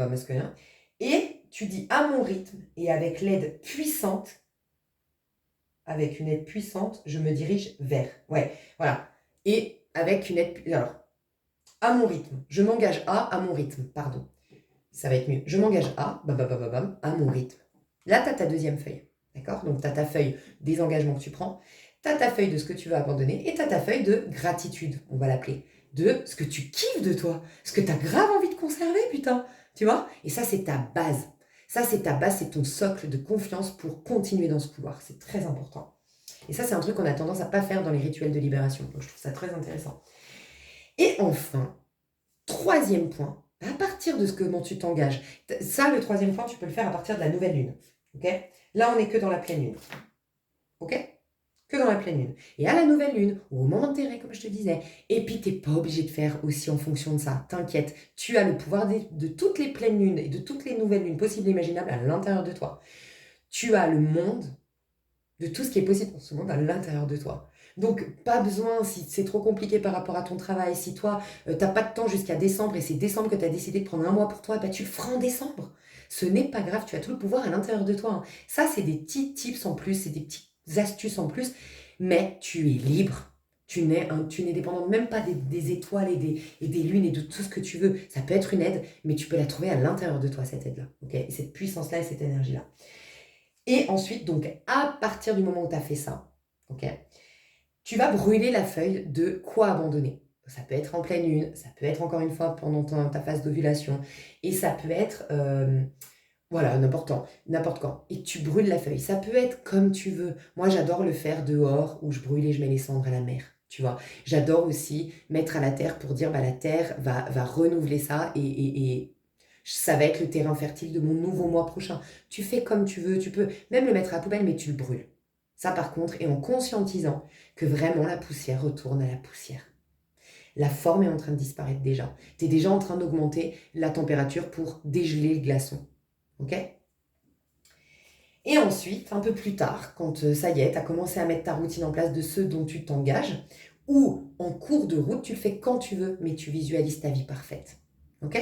masculin, et tu dis à mon rythme et avec l'aide puissante, avec une aide puissante, je me dirige vers. Ouais, voilà. Et avec une aide, alors, à mon rythme, je m'engage à mon rythme, pardon. Ça va être mieux. Je m'engage à mon rythme. Là, tu as ta deuxième feuille. D'accord? Donc, tu as ta feuille des engagements que tu prends, tu as ta feuille de ce que tu veux abandonner et tu as ta feuille de gratitude, on va l'appeler. De ce que tu kiffes de toi, ce que tu as grave envie de conserver, putain. Tu vois? Et ça, c'est ta base. Ça, c'est ta base, c'est ton socle de confiance pour continuer dans ce couloir. C'est très important. Et ça, c'est un truc qu'on a tendance à pas faire dans les rituels de libération. Donc, je trouve ça très intéressant. Et enfin, troisième point, à partir de comment tu t'engages. Ça, le troisième point, tu peux le faire à partir de la nouvelle lune. Ok? Là, on n'est que dans la pleine lune. Ok? Que dans la pleine lune. Et à la nouvelle lune, ou au moment de tes règles, comme je te disais, et puis tu n'es pas obligé de faire aussi en fonction de ça. T'inquiète, tu as le pouvoir de toutes les pleines lunes et de toutes les nouvelles lunes possibles et imaginables à l'intérieur de toi. Tu as le monde de tout ce qui est possible dans ce monde à l'intérieur de toi. Donc, pas besoin, si c'est trop compliqué par rapport à ton travail, si toi, t'as pas de temps jusqu'à décembre et c'est décembre que tu as décidé de prendre un mois pour toi, bah, tu le feras en décembre. Ce n'est pas grave, tu as tout le pouvoir à l'intérieur de toi. Hein. Ça, c'est des petits tips en plus, c'est des petites astuces en plus, mais tu es libre. Tu n'es dépendant même pas des étoiles et des lunes et de tout ce que tu veux. Ça peut être une aide, mais tu peux la trouver à l'intérieur de toi, cette aide-là. Okay, et cette puissance-là et cette énergie-là. Et ensuite, donc, à partir du moment où tu as fait ça, ok, tu vas brûler la feuille de quoi abandonner. Ça peut être en pleine lune, ça peut être encore une fois pendant ta phase d'ovulation, et ça peut être, voilà, n'importe quand. Et tu brûles la feuille. Ça peut être comme tu veux. Moi, j'adore le faire dehors, où je brûle et je mets les cendres à la mer. Tu vois, j'adore aussi mettre à la terre pour dire, bah, la terre va renouveler ça et ça va être le terrain fertile de mon nouveau mois prochain. Tu fais comme tu veux, tu peux même le mettre à la poubelle, mais tu le brûles. Ça, par contre, et en conscientisant que vraiment la poussière retourne à la poussière. La forme est en train de disparaître déjà. Tu es déjà en train d'augmenter la température pour dégeler le glaçon. Ok? Et ensuite, un peu plus tard, quand ça y est, tu as commencé à mettre ta routine en place de ce dont tu t'engages, ou en cours de route, tu le fais quand tu veux, mais tu visualises ta vie parfaite. Ok?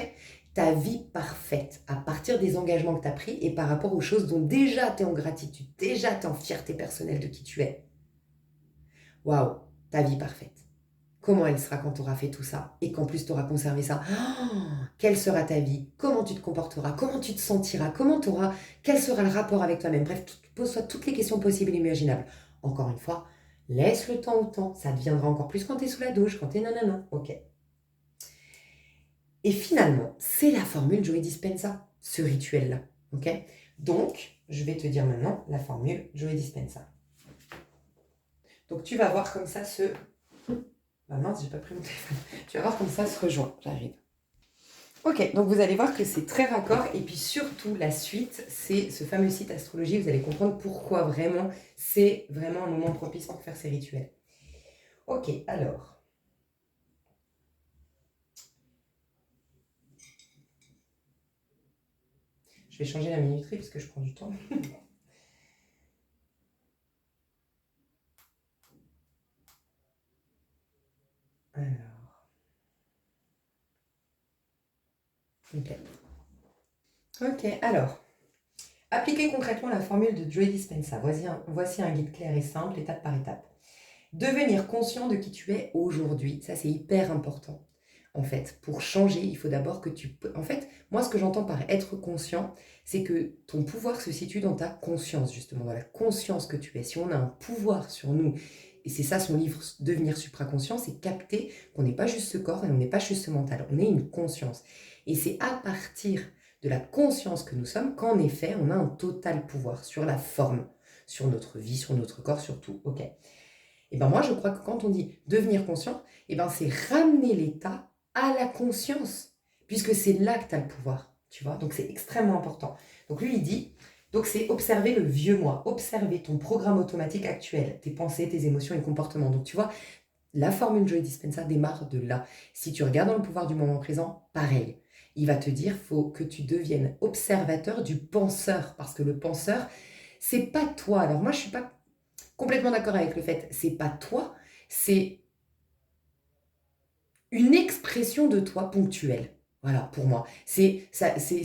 Ta vie parfaite à partir des engagements que tu as pris et par rapport aux choses dont déjà tu es en gratitude, déjà tu es en fierté personnelle de qui tu es. Waouh, ta vie parfaite. Comment elle sera quand tu auras fait tout ça et qu'en plus tu auras conservé ça. Oh, quelle sera ta vie? Comment tu te comporteras? Comment tu te sentiras? Quel sera le rapport avec toi-même? Bref, pose-toi toutes les questions possibles et imaginables. Encore une fois, laisse le temps au temps. Ça deviendra encore plus quand tu es sous la douche, quand tu es nanana. Ok. Et finalement, c'est la formule Joe Dispenza, ce rituel-là. Ok? Donc, je vais te dire maintenant la formule Joe Dispenza. Donc, tu vas voir comme ça ce... Ah mince, j'ai pas pris mon téléphone. Tu vas voir comme ça se rejoint. J'arrive. Ok, donc vous allez voir que c'est très raccord. Et puis surtout, la suite, c'est ce fameux site astrologie. Vous allez comprendre pourquoi vraiment, c'est vraiment un moment propice pour faire ces rituels. Ok, alors... Je vais changer la minuterie parce que je prends du temps. Alors. Ok, alors. Appliquez concrètement la formule de Joe Dispenza. Voici un guide clair et simple, étape par étape. Devenir conscient de qui tu es aujourd'hui, ça c'est hyper important. En fait, pour changer, il faut d'abord que tu... En fait, moi ce que j'entends par être conscient, c'est que ton pouvoir se situe dans ta conscience, justement, dans la conscience que tu es. Si on a un pouvoir sur nous, et c'est ça son livre Devenir supraconscient, c'est capter qu'on n'est pas juste ce corps et on n'est pas juste ce mental, on est une conscience. Et c'est à partir de la conscience que nous sommes qu'en effet, on a un total pouvoir sur la forme, sur notre vie, sur notre corps, sur tout. Ok. Et ben moi, je crois que quand on dit devenir conscient, et ben c'est ramener l'état à la conscience, puisque c'est là que tu as le pouvoir. tu vois. Donc, c'est extrêmement important. Donc, lui, il dit, donc c'est observer le vieux moi, observer ton programme automatique actuel, tes pensées, tes émotions et comportements. Donc, tu vois, la formule Joe Dispenza démarre de là. Si tu regardes dans le pouvoir du moment présent, pareil. Il va te dire, faut que tu deviennes observateur du penseur, parce que le penseur, c'est pas toi. Alors moi, je suis pas complètement d'accord avec le fait, c'est pas toi, c'est une expression de toi ponctuelle. Voilà, pour moi. C'est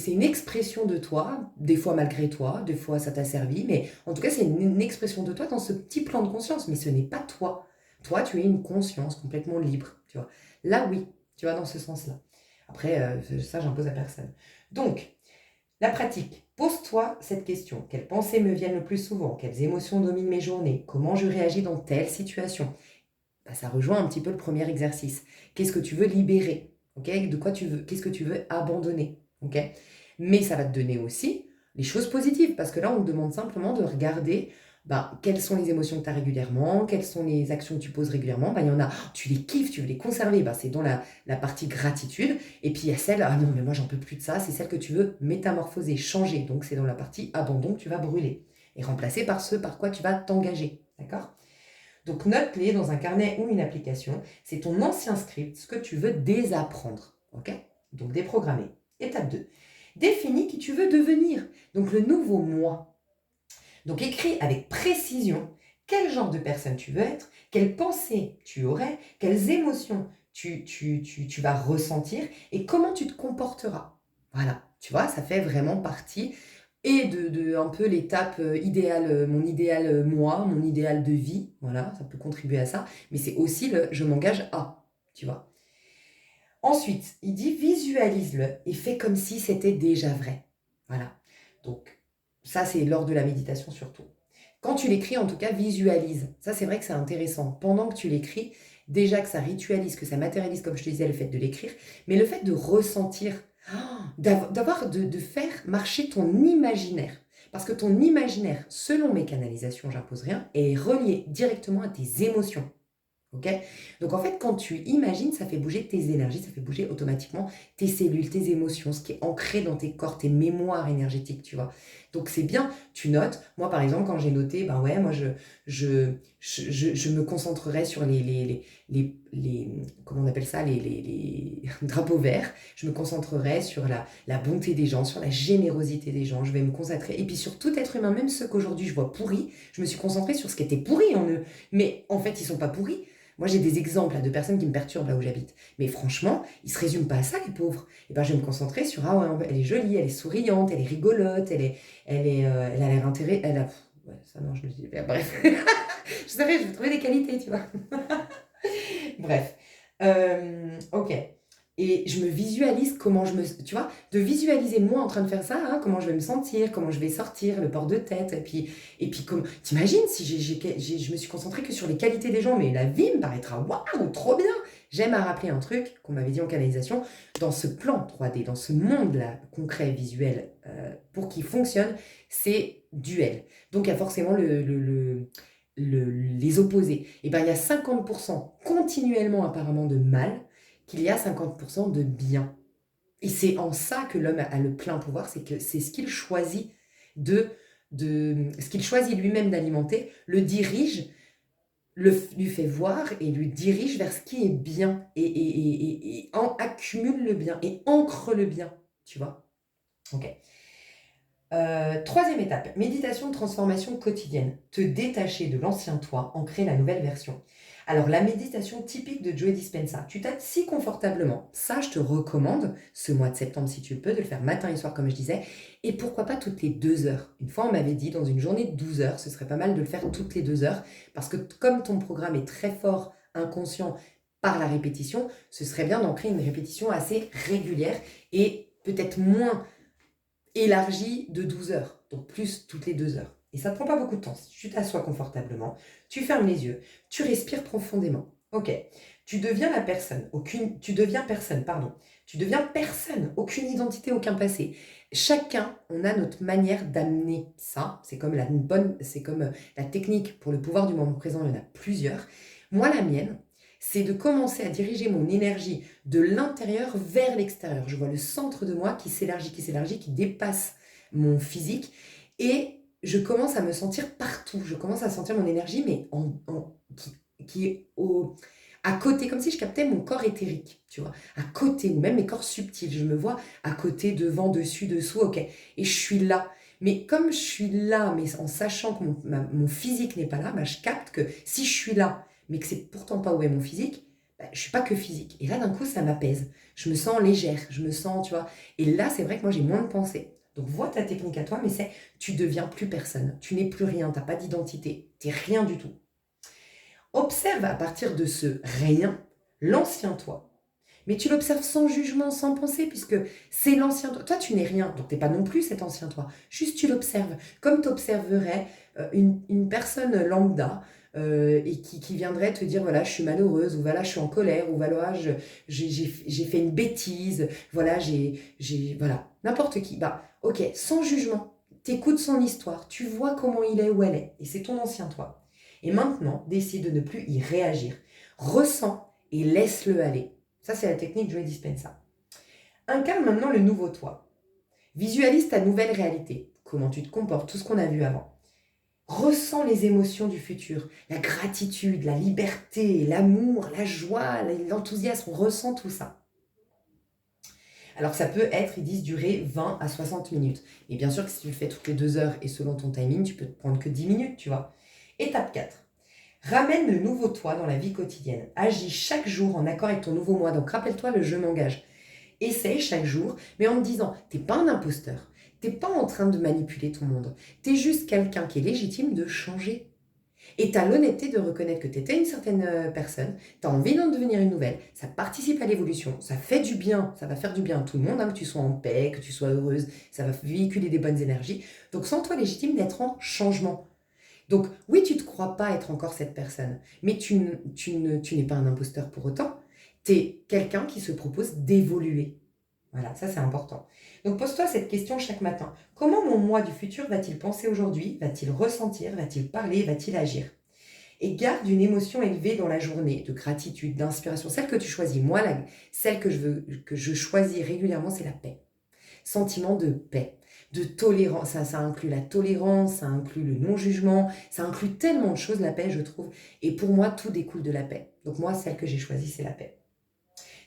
une expression de toi, des fois malgré toi, des fois ça t'a servi, mais en tout cas, c'est une expression de toi dans ce petit plan de conscience, mais ce n'est pas toi. Toi, tu es une conscience complètement libre, tu vois. Là, oui, tu vois, dans ce sens-là. Après, ça, j'impose à personne. Donc, la pratique. Pose-toi cette question. Quelles pensées me viennent le plus souvent? Quelles émotions dominent mes journées? Comment je réagis dans telle situation? Bah, ça rejoint un petit peu le premier exercice. Qu'est-ce que tu veux libérer? Ok, de quoi tu veux? Qu'est-ce que tu veux abandonner? Ok, mais ça va te donner aussi les choses positives, parce que là, on te demande simplement de regarder bah, quelles sont les émotions que tu as régulièrement, quelles sont les actions que tu poses régulièrement. Bah, il y en a, tu les kiffes, tu veux les conserver, bah, c'est dans la partie gratitude. Et puis il y a celle, ah non, mais moi, j'en peux plus de ça, c'est celle que tu veux métamorphoser, changer. Donc, c'est dans la partie abandon que tu vas brûler et remplacer par ce par quoi tu vas t'engager. D'accord? Donc note-les dans un carnet ou une application. C'est ton ancien script, ce que tu veux désapprendre. Ok? Donc déprogrammer. Étape 2. Définis qui tu veux devenir. Donc le nouveau moi. Donc écris avec précision quel genre de personne tu veux être, quelles pensées tu aurais, quelles émotions tu vas ressentir et comment tu te comporteras. Voilà, tu vois, ça fait vraiment partie et de un peu l'étape idéale, mon idéal moi, mon idéal de vie. Voilà, ça peut contribuer à ça, mais c'est aussi le je m'engage à, tu vois. Ensuite, il dit visualise-le et fais comme si c'était déjà vrai. Voilà. Donc, ça, c'est lors de la méditation surtout. Quand tu l'écris, en tout cas, visualise. Ça, c'est vrai que c'est intéressant. Pendant que tu l'écris, déjà que ça ritualise, que ça matérialise, comme je te disais, le fait de l'écrire, mais le fait de ressentir, de faire marcher ton imaginaire. Parce que ton imaginaire, selon mes canalisations, j'impose rien, est relié directement à tes émotions. Ok? Donc en fait, quand tu imagines, ça fait bouger tes énergies, ça fait bouger automatiquement tes cellules, tes émotions, ce qui est ancré dans tes corps, tes mémoires énergétiques, tu vois. Donc c'est bien, tu notes. Moi, par exemple, quand j'ai noté, ben ouais, moi, je me concentrerai sur comment on appelle ça, les drapeaux verts. Je me concentrerai sur la bonté des gens, sur la générosité des gens. Je vais me concentrer. Et puis sur tout être humain, même ceux qu'aujourd'hui je vois pourris, je me suis concentrée sur ce qui était pourri en eux. Mais en fait, ils sont pas pourris. Moi, j'ai des exemples là, de personnes qui me perturbent là où j'habite. Mais franchement, ils se résument pas à ça, les pauvres. Et ben, je vais me concentrer sur, ah ouais, elle est jolie, elle est souriante, elle est rigolote, elle a l'air intéressée, elle a... Ouais, ça non, je le dis. Bref, je savais, je vais trouver des qualités, tu vois. Bref. Ok. Et je me visualise comment je me... Tu vois, de visualiser moi en train de faire ça, hein, comment je vais me sentir, comment je vais sortir, le port de tête. Et puis comme... T'imagines si je me suis concentrée que sur les qualités des gens, mais la vie me paraîtra waouh, trop bien. J'aime à rappeler un truc qu'on m'avait dit en canalisation. Dans ce plan 3D, dans ce monde-là, concret, visuel, pour qu'il fonctionne, c'est duel. Donc il y a forcément les opposés. Et bien il y a 50% continuellement apparemment de mal, qu'il y a 50% de bien. Et c'est en ça que l'homme a le plein pouvoir, c'est que c'est ce qu'il choisit ce qu'il choisit lui-même d'alimenter, le dirige, lui fait voir et lui dirige vers ce qui est bien et accumule le bien et ancre le bien, tu vois. Ok. Troisième étape, méditation de transformation quotidienne. Te détacher de l'ancien toi, en créer la nouvelle version. Alors, la méditation typique de Joe Dispenza, tu t'assis confortablement. Ça, je te recommande, ce mois de septembre, si tu peux, de le faire matin et soir, comme je disais. Et pourquoi pas toutes les 2 heures. Une fois, on m'avait dit, dans une journée de 12 heures, ce serait pas mal de le faire toutes les 2 heures. Parce que comme ton programme est très fort, inconscient, par la répétition, ce serait bien d'en créer une répétition assez régulière et peut-être moins élargie de 12 heures, donc plus toutes les 2 heures. Et ça ne prend pas beaucoup de temps. Tu t'assois confortablement, tu fermes les yeux, tu respires profondément. Ok, tu deviens personne, tu deviens personne, aucune identité, aucun passé. Chacun, on a notre manière d'amener ça. C'est comme la technique pour le pouvoir du moment présent, il y en a plusieurs. Moi, la mienne, c'est de commencer à diriger mon énergie de l'intérieur vers l'extérieur. Je vois le centre de moi qui s'élargit, qui dépasse mon physique et je commence à me sentir partout. Je commence à sentir mon énergie, mais qui est à côté, comme si je captais mon corps éthérique, tu vois, à côté, ou même mes corps subtils. Je me vois à côté, devant, dessus, dessous, ok. Et je suis là. Mais comme je suis là, mais en sachant que mon physique n'est pas là, bah, je capte que si je suis là, mais que c'est pourtant pas où est mon physique, bah, je suis pas que physique. Et là, d'un coup, ça m'apaise. Je me sens légère, je me sens, tu vois. Et là, c'est vrai que moi, j'ai moins de pensées. Donc, vois ta technique à toi, mais c'est, tu deviens plus personne. Tu n'es plus rien, tu n'as pas d'identité. Tu n'es rien du tout. Observe à partir de ce rien l'ancien toi. Mais tu l'observes sans jugement, sans pensée, puisque c'est l'ancien toi. Toi, tu n'es rien, donc tu n'es pas non plus cet ancien toi. Juste, tu l'observes, comme tu observerais une personne lambda et qui viendrait te dire, voilà, je suis malheureuse, ou voilà, je suis en colère, ou voilà, j'ai fait une bêtise, voilà, voilà, n'importe qui. Bah, ok, sans jugement, t'écoutes son histoire, tu vois comment il est ou elle est, et c'est ton ancien toi. Et maintenant, décide de ne plus y réagir. Ressens et laisse-le aller. Ça, c'est la technique Joe Dispenza. Incarne maintenant le nouveau toi. Visualise ta nouvelle réalité. Comment tu te comportes, tout ce qu'on a vu avant. Ressens les émotions du futur. La gratitude, la liberté, l'amour, la joie, l'enthousiasme. On ressent tout ça. Alors ça peut être, ils disent, durer 20 à 60 minutes. Et bien sûr que si tu le fais toutes les 2 heures et selon ton timing, tu peux te prendre que 10 minutes, tu vois. Étape 4. Ramène le nouveau toi dans la vie quotidienne. Agis chaque jour en accord avec ton nouveau moi. Donc rappelle-toi le je m'engage. Essaye chaque jour, mais en te disant, t'es pas un imposteur. T'es pas en train de manipuler ton monde. T'es juste quelqu'un qui est légitime de changer. Et t'as l'honnêteté de reconnaître que t'étais une certaine personne, t'as envie d'en devenir une nouvelle, ça participe à l'évolution, ça fait du bien, ça va faire du bien à tout le monde, hein, que tu sois en paix, que tu sois heureuse, ça va véhiculer des bonnes énergies. Donc sens-toi légitime d'être en changement. Donc oui, tu ne te crois pas être encore cette personne, mais tu n'es pas un imposteur pour autant. Tu es quelqu'un qui se propose d'évoluer. Voilà, ça c'est important. Donc pose-toi cette question chaque matin. Comment mon moi du futur va-t-il penser aujourd'hui? Va-t-il ressentir? Va-t-il parler? Va-t-il agir? Et garde une émotion élevée dans la journée, de gratitude, d'inspiration, celle que tu choisis. Moi, celle que je choisis régulièrement, c'est la paix. Sentiment de paix, de tolérance. Ça inclut la tolérance, ça inclut le non-jugement, ça inclut tellement de choses, la paix, je trouve. Et pour moi, tout découle de la paix. Donc moi, celle que j'ai choisie, c'est la paix.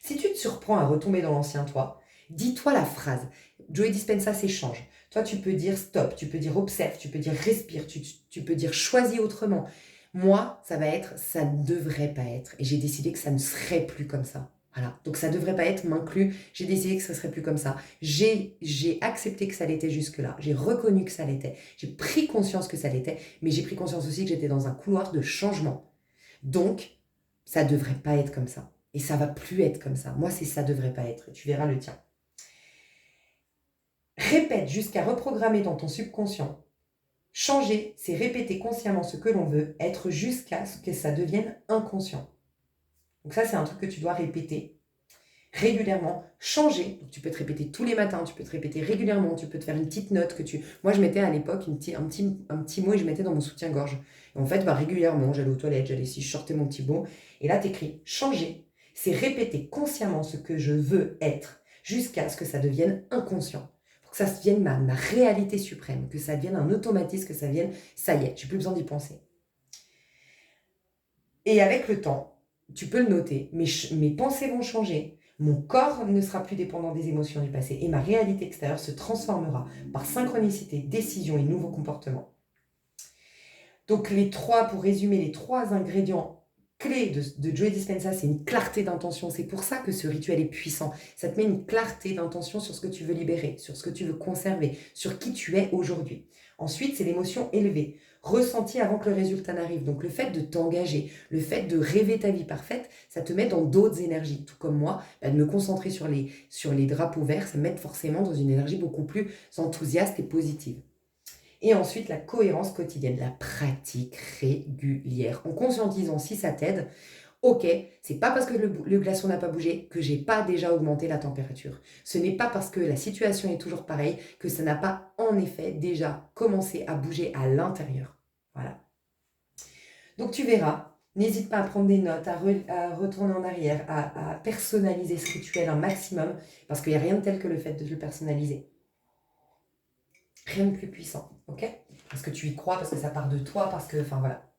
Si tu te surprends à retomber dans l'ancien toi, dis-toi la phrase. Joe Dispenza s'échange. Toi, tu peux dire stop, tu peux dire observe, tu peux dire respire, tu peux dire choisis autrement. Moi, ça va être ça ne devrait pas être. Et j'ai décidé que ça ne serait plus comme ça. Voilà. Donc ça ne devrait pas être m'inclus. J'ai décidé que ça serait plus comme ça. J'ai accepté que ça l'était jusque-là. J'ai reconnu que ça l'était. J'ai pris conscience que ça l'était. Mais j'ai pris conscience aussi que j'étais dans un couloir de changement. Donc, ça ne devrait pas être comme ça. Et ça va plus être comme ça. Moi, c'est ça devrait pas être. Et tu verras le tien. Répète jusqu'à reprogrammer dans ton subconscient. Changer, c'est répéter consciemment ce que l'on veut, être jusqu'à ce que ça devienne inconscient. Donc ça, c'est un truc que tu dois répéter régulièrement. Changer, donc tu peux te répéter tous les matins, tu peux te répéter régulièrement, tu peux te faire une petite note que tu... Moi, je mettais à l'époque un petit mot et je mettais dans mon soutien-gorge. Et en fait, régulièrement, j'allais aux toilettes, si je sortais mon petit mot. Et là, t'écris changer, c'est répéter consciemment ce que je veux être jusqu'à ce que ça devienne inconscient. Pour que ça devienne ma réalité suprême, que ça devienne un automatisme, que ça devienne, ça y est, j'ai plus besoin d'y penser. Et avec le temps, tu peux le noter, mes pensées vont changer, mon corps ne sera plus dépendant des émotions du passé et ma réalité extérieure se transformera par synchronicité, décision et nouveaux comportements. Donc pour résumer, les 3 ingrédients clés de Joe Dispenza, c'est une clarté d'intention. C'est pour ça que ce rituel est puissant. Ça te met une clarté d'intention sur ce que tu veux libérer, sur ce que tu veux conserver, sur qui tu es aujourd'hui. Ensuite, c'est l'émotion élevée, ressentie avant que le résultat n'arrive. Donc le fait de t'engager, le fait de rêver ta vie parfaite, ça te met dans d'autres énergies. Tout comme moi, de me concentrer sur les drapeaux verts, ça me met forcément dans une énergie beaucoup plus enthousiaste et positive. Et ensuite, la cohérence quotidienne, la pratique régulière. En conscientisant si ça t'aide, ok, c'est pas parce que le glaçon n'a pas bougé que j'ai pas déjà augmenté la température. Ce n'est pas parce que la situation est toujours pareille que ça n'a pas en effet déjà commencé à bouger à l'intérieur. Voilà. Donc tu verras, N'hésite pas à prendre des notes, à retourner en arrière, à personnaliser ce rituel un maximum, parce qu'il n'y a rien de tel que le fait de le personnaliser. Rien de plus puissant, ok? Parce que tu y crois, parce que ça part de toi, parce que, enfin voilà.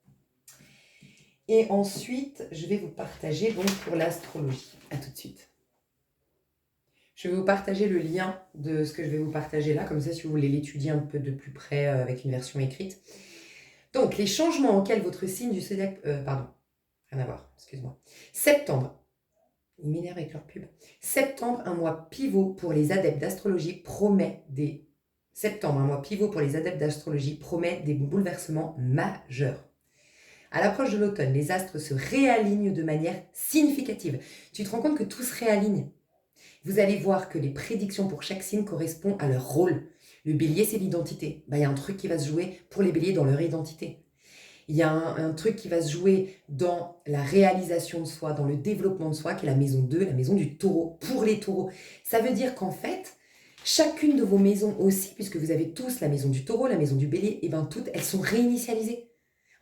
Et ensuite, je vais vous partager donc pour l'astrologie. À tout de suite. Je vais vous partager le lien de ce que je vais vous partager là, comme ça si vous voulez l'étudier un peu de plus près avec une version écrite. Donc, les changements auxquels votre signe du zodiaque... pardon, rien à voir, excuse-moi. Septembre, ils m'énervent avec leur pub. Septembre, un mois pivot pour les adeptes d'astrologie promet des... Septembre, un mois pivot pour les adeptes d'astrologie promet des bouleversements majeurs. À l'approche de l'automne, les astres se réalignent de manière significative. Tu te rends compte que tout se réaligne. Vous allez voir que les prédictions pour chaque signe correspondent à leur rôle. Le bélier, c'est l'identité. Il y a un truc qui va se jouer pour les béliers dans leur identité. Il y a un truc qui va se jouer dans la réalisation de soi, dans le développement de soi, qui est la maison 2, la maison du taureau, pour les taureaux. Ça veut dire qu'en fait, chacune de vos maisons aussi, puisque vous avez tous la maison du taureau, la maison du bélier, et bien toutes, elles sont réinitialisées.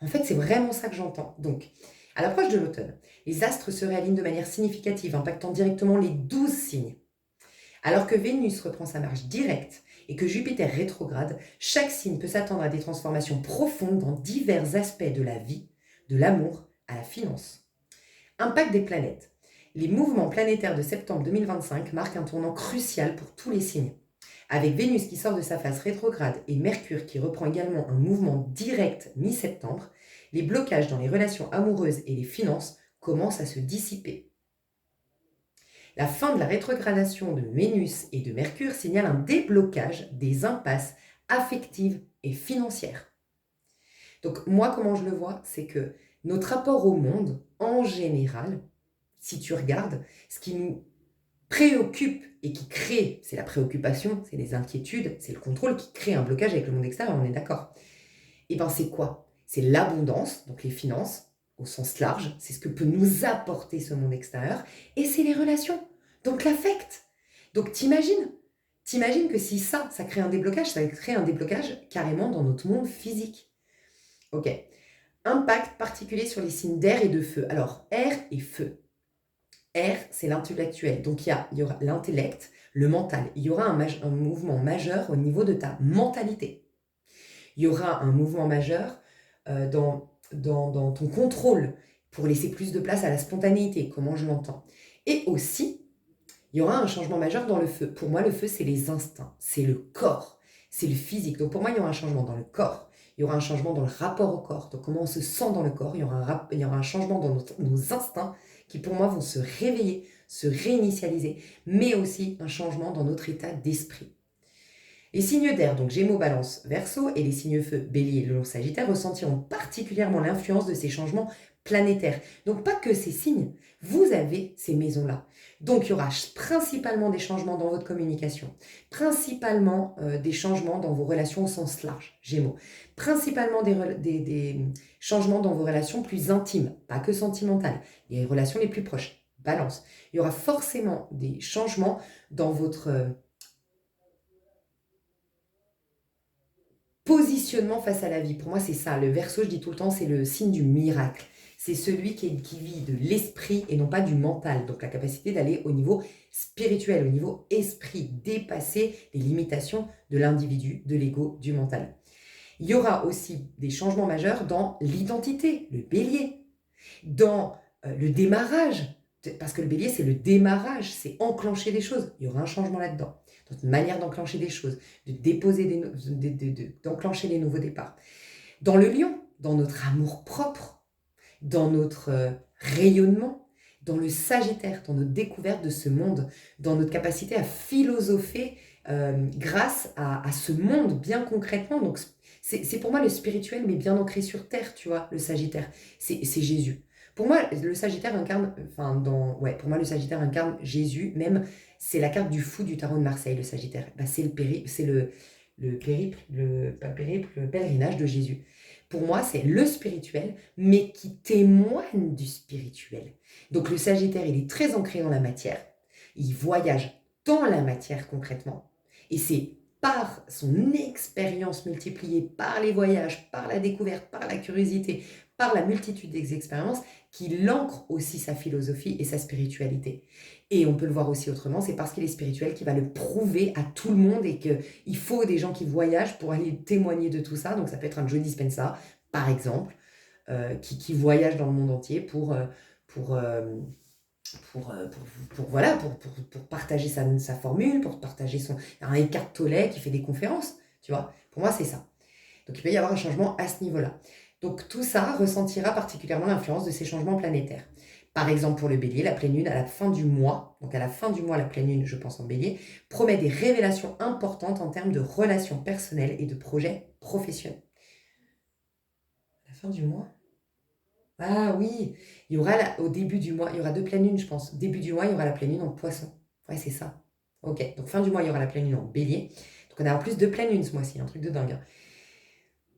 En fait, c'est vraiment ça que j'entends. Donc, à l'approche de l'automne, les astres se réalignent de manière significative, impactant directement les 12 signes. Alors que Vénus reprend sa marche directe et que Jupiter rétrograde, chaque signe peut s'attendre à des transformations profondes dans divers aspects de la vie, de l'amour à la finance. Impact des planètes. Les mouvements planétaires de septembre 2025 marquent un tournant crucial pour tous les signes. Avec Vénus qui sort de sa phase rétrograde et Mercure qui reprend également un mouvement direct mi-septembre, les blocages dans les relations amoureuses et les finances commencent à se dissiper. La fin de la rétrogradation de Vénus et de Mercure signale un déblocage des impasses affectives et financières. Donc moi, comment je le vois, c'est que notre rapport au monde, en général, si tu regardes, ce qui nous préoccupe et qui crée, c'est la préoccupation, c'est les inquiétudes, c'est le contrôle qui crée un blocage avec le monde extérieur, on est d'accord. Et bien c'est quoi? C'est l'abondance, donc les finances, au sens large, c'est ce que peut nous apporter ce monde extérieur, et c'est les relations, donc l'affect. Donc t'imagines que si ça crée un déblocage, ça crée un déblocage carrément dans notre monde physique. Ok. Impact particulier sur les signes d'air et de feu. Alors, air et feu. Air, c'est l'intellectuel. Donc, il y aura l'intellect, le mental. Il y aura un mouvement majeur au niveau de ta mentalité. Il y aura un mouvement majeur dans ton contrôle pour laisser plus de place à la spontanéité, comment je l'entends. Et aussi, il y aura un changement majeur dans le feu. Pour moi, le feu, c'est les instincts, c'est le corps, c'est le physique. Donc, pour moi, il y aura un changement dans le corps. Il y aura un changement dans le rapport au corps, donc comment on se sent dans le corps. Il y aura un changement dans nos instincts qui, pour moi, vont se réveiller, se réinitialiser, mais aussi un changement dans notre état d'esprit. Les signes d'air, donc Gémeaux, Balance, Verseau, et les signes feu, Bélier, Lion, Sagittaire, ressentiront particulièrement l'influence de ces changements planétaires. Donc pas que ces signes, vous avez ces maisons-là. Donc il y aura principalement des changements dans votre communication, principalement des changements dans vos relations au sens large, Gémeaux, principalement des changements dans vos relations plus intimes, pas que sentimentales, les relations les plus proches, Balance. Il y aura forcément des changements dans votre positionnement face à la vie. Pour moi, c'est ça. Le Verseau, je dis tout le temps, c'est le signe du miracle. C'est celui qui vit de l'esprit et non pas du mental. Donc la capacité d'aller au niveau spirituel, au niveau esprit, dépasser les limitations de l'individu, de l'ego, du mental. Il y aura aussi des changements majeurs dans l'identité, le bélier, dans le démarrage, parce que le bélier, c'est le démarrage, c'est enclencher des choses. Il y aura un changement là-dedans. Notre manière d'enclencher des choses, de déposer d'enclencher les nouveaux départs. Dans le lion, dans notre amour propre, dans notre rayonnement, dans le sagittaire, dans notre découverte de ce monde, dans notre capacité à philosopher grâce à ce monde bien concrètement. Donc c'est pour moi le spirituel, mais bien ancré sur terre, tu vois, le sagittaire. C'est Jésus. Pour moi, le Sagittaire incarne, pour moi, le Sagittaire incarne Jésus, même, c'est la carte du fou du tarot de Marseille, le Sagittaire. C'est le pèlerinage de Jésus. Pour moi, c'est le spirituel, mais qui témoigne du spirituel. Donc le Sagittaire, il est très ancré dans la matière, il voyage dans la matière concrètement, et c'est par son expérience multipliée, par les voyages, par la découverte, par la curiosité, par la multitude des expériences, qu'il ancre aussi sa philosophie et sa spiritualité. Et on peut le voir aussi autrement, c'est parce qu'il est spirituel qu'il va le prouver à tout le monde et qu'il faut des gens qui voyagent pour aller témoigner de tout ça. Donc ça peut être un Joe Dispenza, par exemple, qui voyage dans le monde entier pour, euh, voilà, pour partager sa formule, pour partager un Eckhart Tolle qui fait des conférences, tu vois. Pour moi, c'est ça. Donc il peut y avoir un changement à ce niveau-là. Donc tout ça ressentira particulièrement l'influence de ces changements planétaires. Par exemple, pour le bélier, la pleine lune à la fin du mois, donc à la fin du mois, la pleine lune, je pense en bélier, promet des révélations importantes en termes de relations personnelles et de projets professionnels. À la fin du mois? Ah oui, il y aura au début du mois, il y aura deux pleines lunes, je pense. Début du mois, il y aura la pleine lune en poisson. Ouais, c'est ça. Ok, donc fin du mois, il y aura la pleine lune en bélier. Donc on a en plus deux pleines lunes ce mois-ci, un truc de dingue, hein.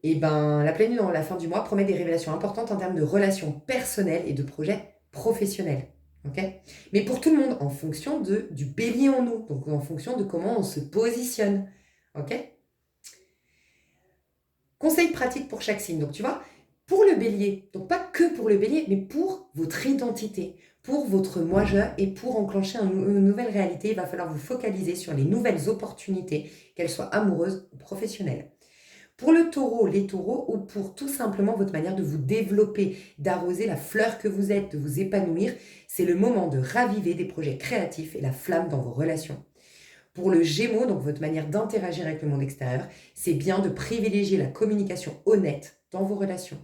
Et ben, la pleine lune en la fin du mois promet des révélations importantes en termes de relations personnelles et de projets professionnels. Ok. Mais pour tout le monde, en fonction du bélier en nous, donc en fonction de comment on se positionne. Ok. Conseil pratique pour chaque signe. Donc tu vois, pour le bélier, donc pas que pour le bélier, mais pour votre identité, pour votre moi-je et pour enclencher une nouvelle réalité, il va falloir vous focaliser sur les nouvelles opportunités, qu'elles soient amoureuses ou professionnelles. Pour le taureau, les taureaux, ou pour tout simplement votre manière de vous développer, d'arroser la fleur que vous êtes, de vous épanouir, c'est le moment de raviver des projets créatifs et la flamme dans vos relations. Pour le Gémeaux, donc votre manière d'interagir avec le monde extérieur, c'est bien de privilégier la communication honnête dans vos relations.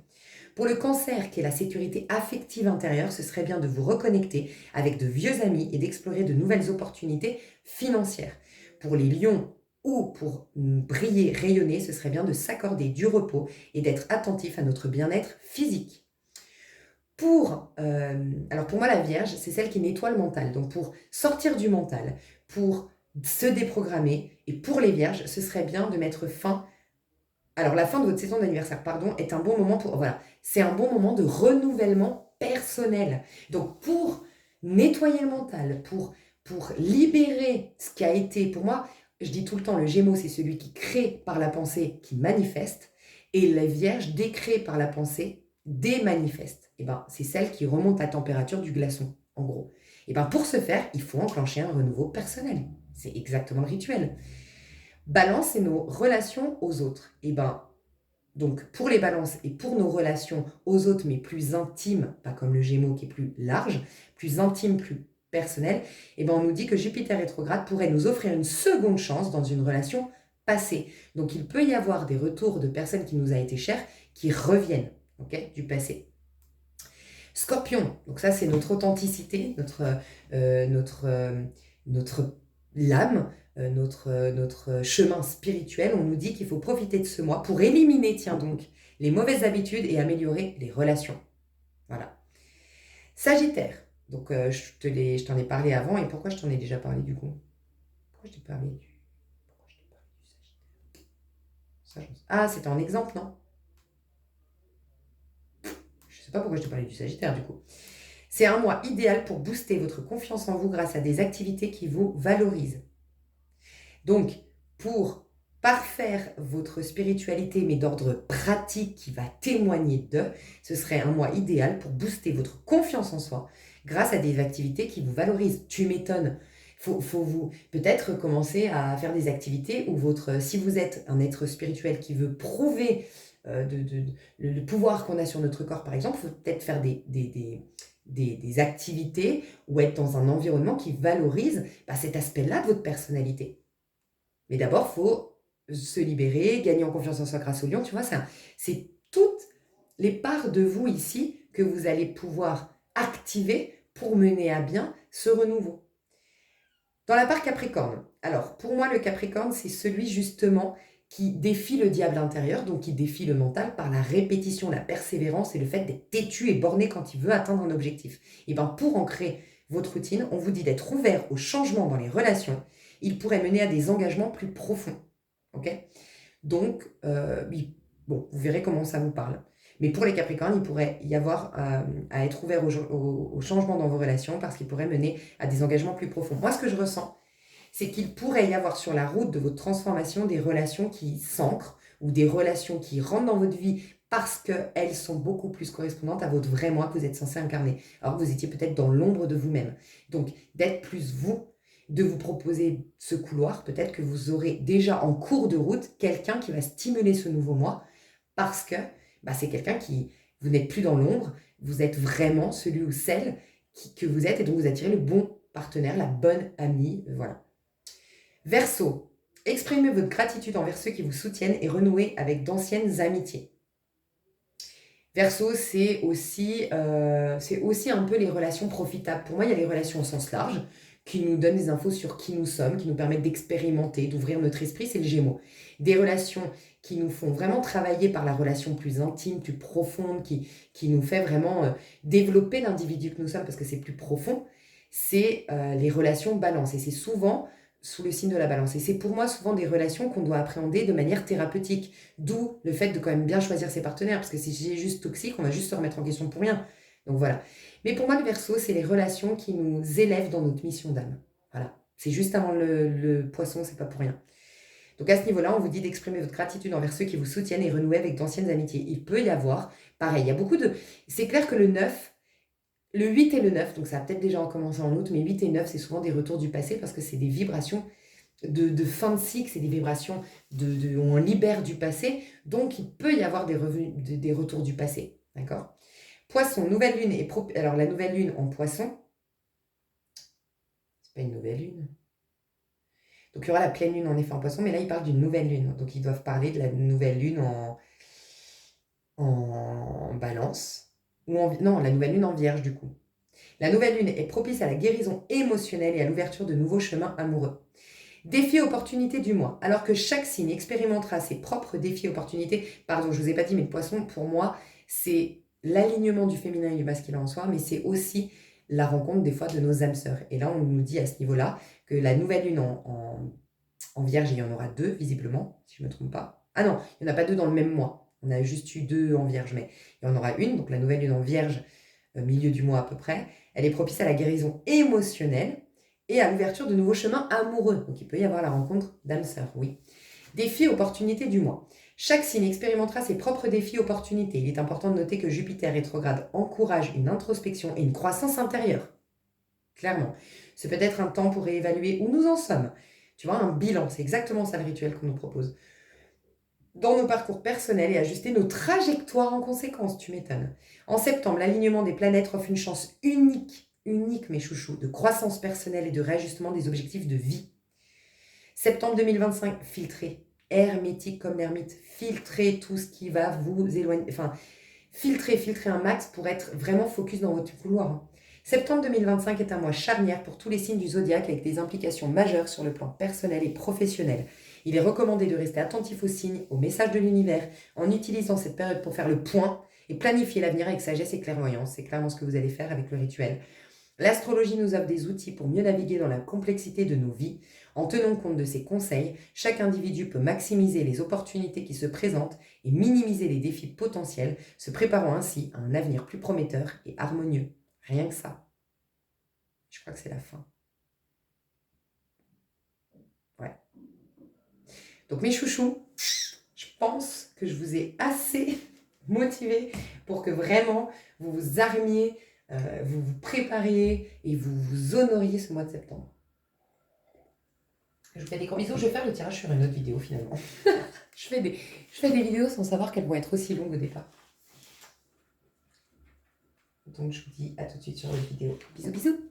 Pour le Cancer, qui est la sécurité affective intérieure, ce serait bien de vous reconnecter avec de vieux amis et d'explorer de nouvelles opportunités financières. Pour les Lions ou pour briller, rayonner, ce serait bien de s'accorder du repos et d'être attentif à notre bien-être physique. Alors pour moi, la Vierge, c'est celle qui nettoie le mental. Donc pour sortir du mental, pour se déprogrammer, et pour les Vierges, ce serait bien de mettre fin. Alors la fin de votre saison d'anniversaire, pardon, est un bon moment c'est un bon moment de renouvellement personnel. Donc pour nettoyer le mental, pour libérer ce qui a été, pour moi, je dis tout le temps, le Gémeaux, c'est celui qui crée par la pensée, qui manifeste, et la Vierge, décrée par la pensée, démanifeste. Et ben, c'est celle qui remonte la température du glaçon, en gros. Et ben, pour ce faire, il faut enclencher un renouveau personnel. C'est exactement le rituel. Balance, c'est nos relations aux autres. Et ben, donc pour les balances et pour nos relations aux autres, mais plus intimes, pas comme le Gémeaux qui est plus large, plus intime, plus personnel, et ben on nous dit que Jupiter rétrograde pourrait nous offrir une seconde chance dans une relation passée. Donc il peut y avoir des retours de personnes qui nous a été chères qui reviennent, ok, du passé. Scorpion, donc ça c'est notre authenticité, notre l'âme, notre chemin spirituel. On nous dit qu'il faut profiter de ce mois pour éliminer, tiens donc, les mauvaises habitudes et améliorer les relations. Voilà. Sagittaire, donc je t'en ai parlé avant, et pourquoi je t'en ai déjà parlé du coup? Pourquoi je t'ai parlé du Sagittaire? Ah, c'était en exemple, non? Je sais pas pourquoi je t'ai parlé du Sagittaire du coup. C'est un mois idéal pour booster votre confiance en vous grâce à des activités qui vous valorisent. Donc, pour parfaire votre spiritualité, mais d'ordre pratique qui va témoigner d'eux, ce serait un mois idéal pour booster votre confiance en soi grâce à des activités qui vous valorisent. Tu m'étonnes. Faut vous peut-être commencer à faire des activités où si vous êtes un être spirituel qui veut prouver le pouvoir qu'on a sur notre corps, par exemple, il faut peut-être faire des activités ou être dans un environnement qui valorise cet aspect-là de votre personnalité. Mais d'abord, il faut se libérer, gagner en confiance en soi grâce au lion. Tu vois, c'est toutes les parts de vous ici que vous allez pouvoir activer pour mener à bien ce renouveau. Dans la part Capricorne, alors pour moi, le Capricorne, c'est celui justement qui défie le diable intérieur, donc qui défie le mental par la répétition, la persévérance et le fait d'être têtu et borné quand il veut atteindre un objectif. Et bien pour ancrer votre routine, on vous dit d'être ouvert au changement dans les relations. Il pourrait mener à des engagements plus profonds. Okay, donc, bon, vous verrez comment ça vous parle. Mais pour les Capricornes, il pourrait y avoir à être ouvert au changement dans vos relations parce qu'il pourrait mener à des engagements plus profonds. Moi, ce que je ressens, c'est qu'il pourrait y avoir sur la route de votre transformation des relations qui s'ancrent ou des relations qui rentrent dans votre vie parce qu'elles sont beaucoup plus correspondantes à votre vrai moi que vous êtes censé incarner. Alors que vous étiez peut-être dans l'ombre de vous-même. Donc, d'être plus vous, de vous proposer ce couloir, peut-être que vous aurez déjà en cours de route quelqu'un qui va stimuler ce nouveau moi parce que c'est quelqu'un qui, vous n'êtes plus dans l'ombre, vous êtes vraiment celui ou celle que vous êtes et donc vous attirez le bon partenaire, la bonne amie, voilà. Verseau, exprimez votre gratitude envers ceux qui vous soutiennent et renouez avec d'anciennes amitiés. Verseau, c'est aussi un peu les relations profitables. Pour moi, il y a les relations au sens large, qui nous donnent des infos sur qui nous sommes, qui nous permettent d'expérimenter, d'ouvrir notre esprit, c'est le Gémeaux. Des relations qui nous font vraiment travailler par la relation plus intime, plus profonde, qui nous fait vraiment développer l'individu que nous sommes, parce que c'est plus profond, c'est les relations balance. Et c'est souvent sous le signe de la balance. Et c'est pour moi souvent des relations qu'on doit appréhender de manière thérapeutique. D'où le fait de quand même bien choisir ses partenaires, parce que si c'est juste toxique, on va juste se remettre en question pour rien. Donc voilà. Mais pour moi, le Verseau, c'est les relations qui nous élèvent dans notre mission d'âme. Voilà. C'est juste avant le Poisson, c'est pas pour rien. Donc à ce niveau-là, on vous dit d'exprimer votre gratitude envers ceux qui vous soutiennent et renouer avec d'anciennes amitiés. Il peut y avoir, pareil, il y a beaucoup de... C'est clair que le 9, le 8 et le 9, donc ça a peut-être déjà commencé en août, mais 8 et 9, c'est souvent des retours du passé parce que c'est des vibrations de fin de cycle, c'est des vibrations où on libère du passé, donc il peut y avoir des retours du passé, d'accord? Poisson, nouvelle lune, alors la nouvelle lune en Poisson, c'est pas une nouvelle lune. Donc il y aura la pleine lune en effet en Poisson, mais là il parle d'une nouvelle lune, donc ils doivent parler de la nouvelle lune en Balance, non, la nouvelle lune en Vierge du coup. La nouvelle lune est propice à la guérison émotionnelle et à l'ouverture de nouveaux chemins amoureux. Défis et opportunités du mois. Alors que chaque signe expérimentera ses propres défis et opportunités, pardon, je ne vous ai pas dit, mais le Poisson, pour moi, c'est l'alignement du féminin et du masculin en soi, mais c'est aussi la rencontre des fois de nos âmes sœurs. Et là, on nous dit à ce niveau-là que la nouvelle lune en Vierge, il y en aura 2, visiblement, si je ne me trompe pas. Ah non, il n'y en a pas 2 dans le même mois. On a juste eu 2 en Vierge, mais il y en aura une, donc la nouvelle lune en Vierge, milieu du mois à peu près. Elle est propice à la guérison émotionnelle et à l'ouverture de nouveaux chemins amoureux. Donc il peut y avoir la rencontre d'âmes sœurs, oui. Défis et opportunités du mois. Chaque signe expérimentera ses propres défis et opportunités. Il est important de noter que Jupiter rétrograde encourage une introspection et une croissance intérieure. Clairement. C'est peut-être un temps pour réévaluer où nous en sommes. Tu vois, un bilan, c'est exactement ça le rituel qu'on nous propose. Dans nos parcours personnels et ajuster nos trajectoires en conséquence, tu m'étonnes. En septembre, l'alignement des planètes offre une chance unique mes chouchous, de croissance personnelle et de réajustement des objectifs de vie. Septembre 2025, filtrez. Hermétique comme l'ermite, filtrez tout ce qui va vous éloigner. Enfin, filtrez un max pour être vraiment focus dans votre couloir. Septembre 2025 est un mois charnière pour tous les signes du zodiaque avec des implications majeures sur le plan personnel et professionnel. Il est recommandé de rester attentif aux signes, aux messages de l'univers, en utilisant cette période pour faire le point et planifier l'avenir avec sagesse et clairvoyance. C'est clairement ce que vous allez faire avec le rituel. L'astrologie nous offre des outils pour mieux naviguer dans la complexité de nos vies. En tenant compte de ces conseils, chaque individu peut maximiser les opportunités qui se présentent et minimiser les défis potentiels, se préparant ainsi à un avenir plus prometteur et harmonieux. Rien que ça. Je crois que c'est la fin. Ouais. Donc mes chouchous, je pense que je vous ai assez motivé pour que vraiment vous vous armiez, vous vous prépariez et vous vous honoriez ce mois de septembre. Je vous fais des gros bisous. Je vais faire le tirage sur une autre vidéo finalement. je fais des vidéos sans savoir qu'elles vont être aussi longues au départ. Donc je vous dis à tout de suite sur l'autre vidéo. Bisous bisous.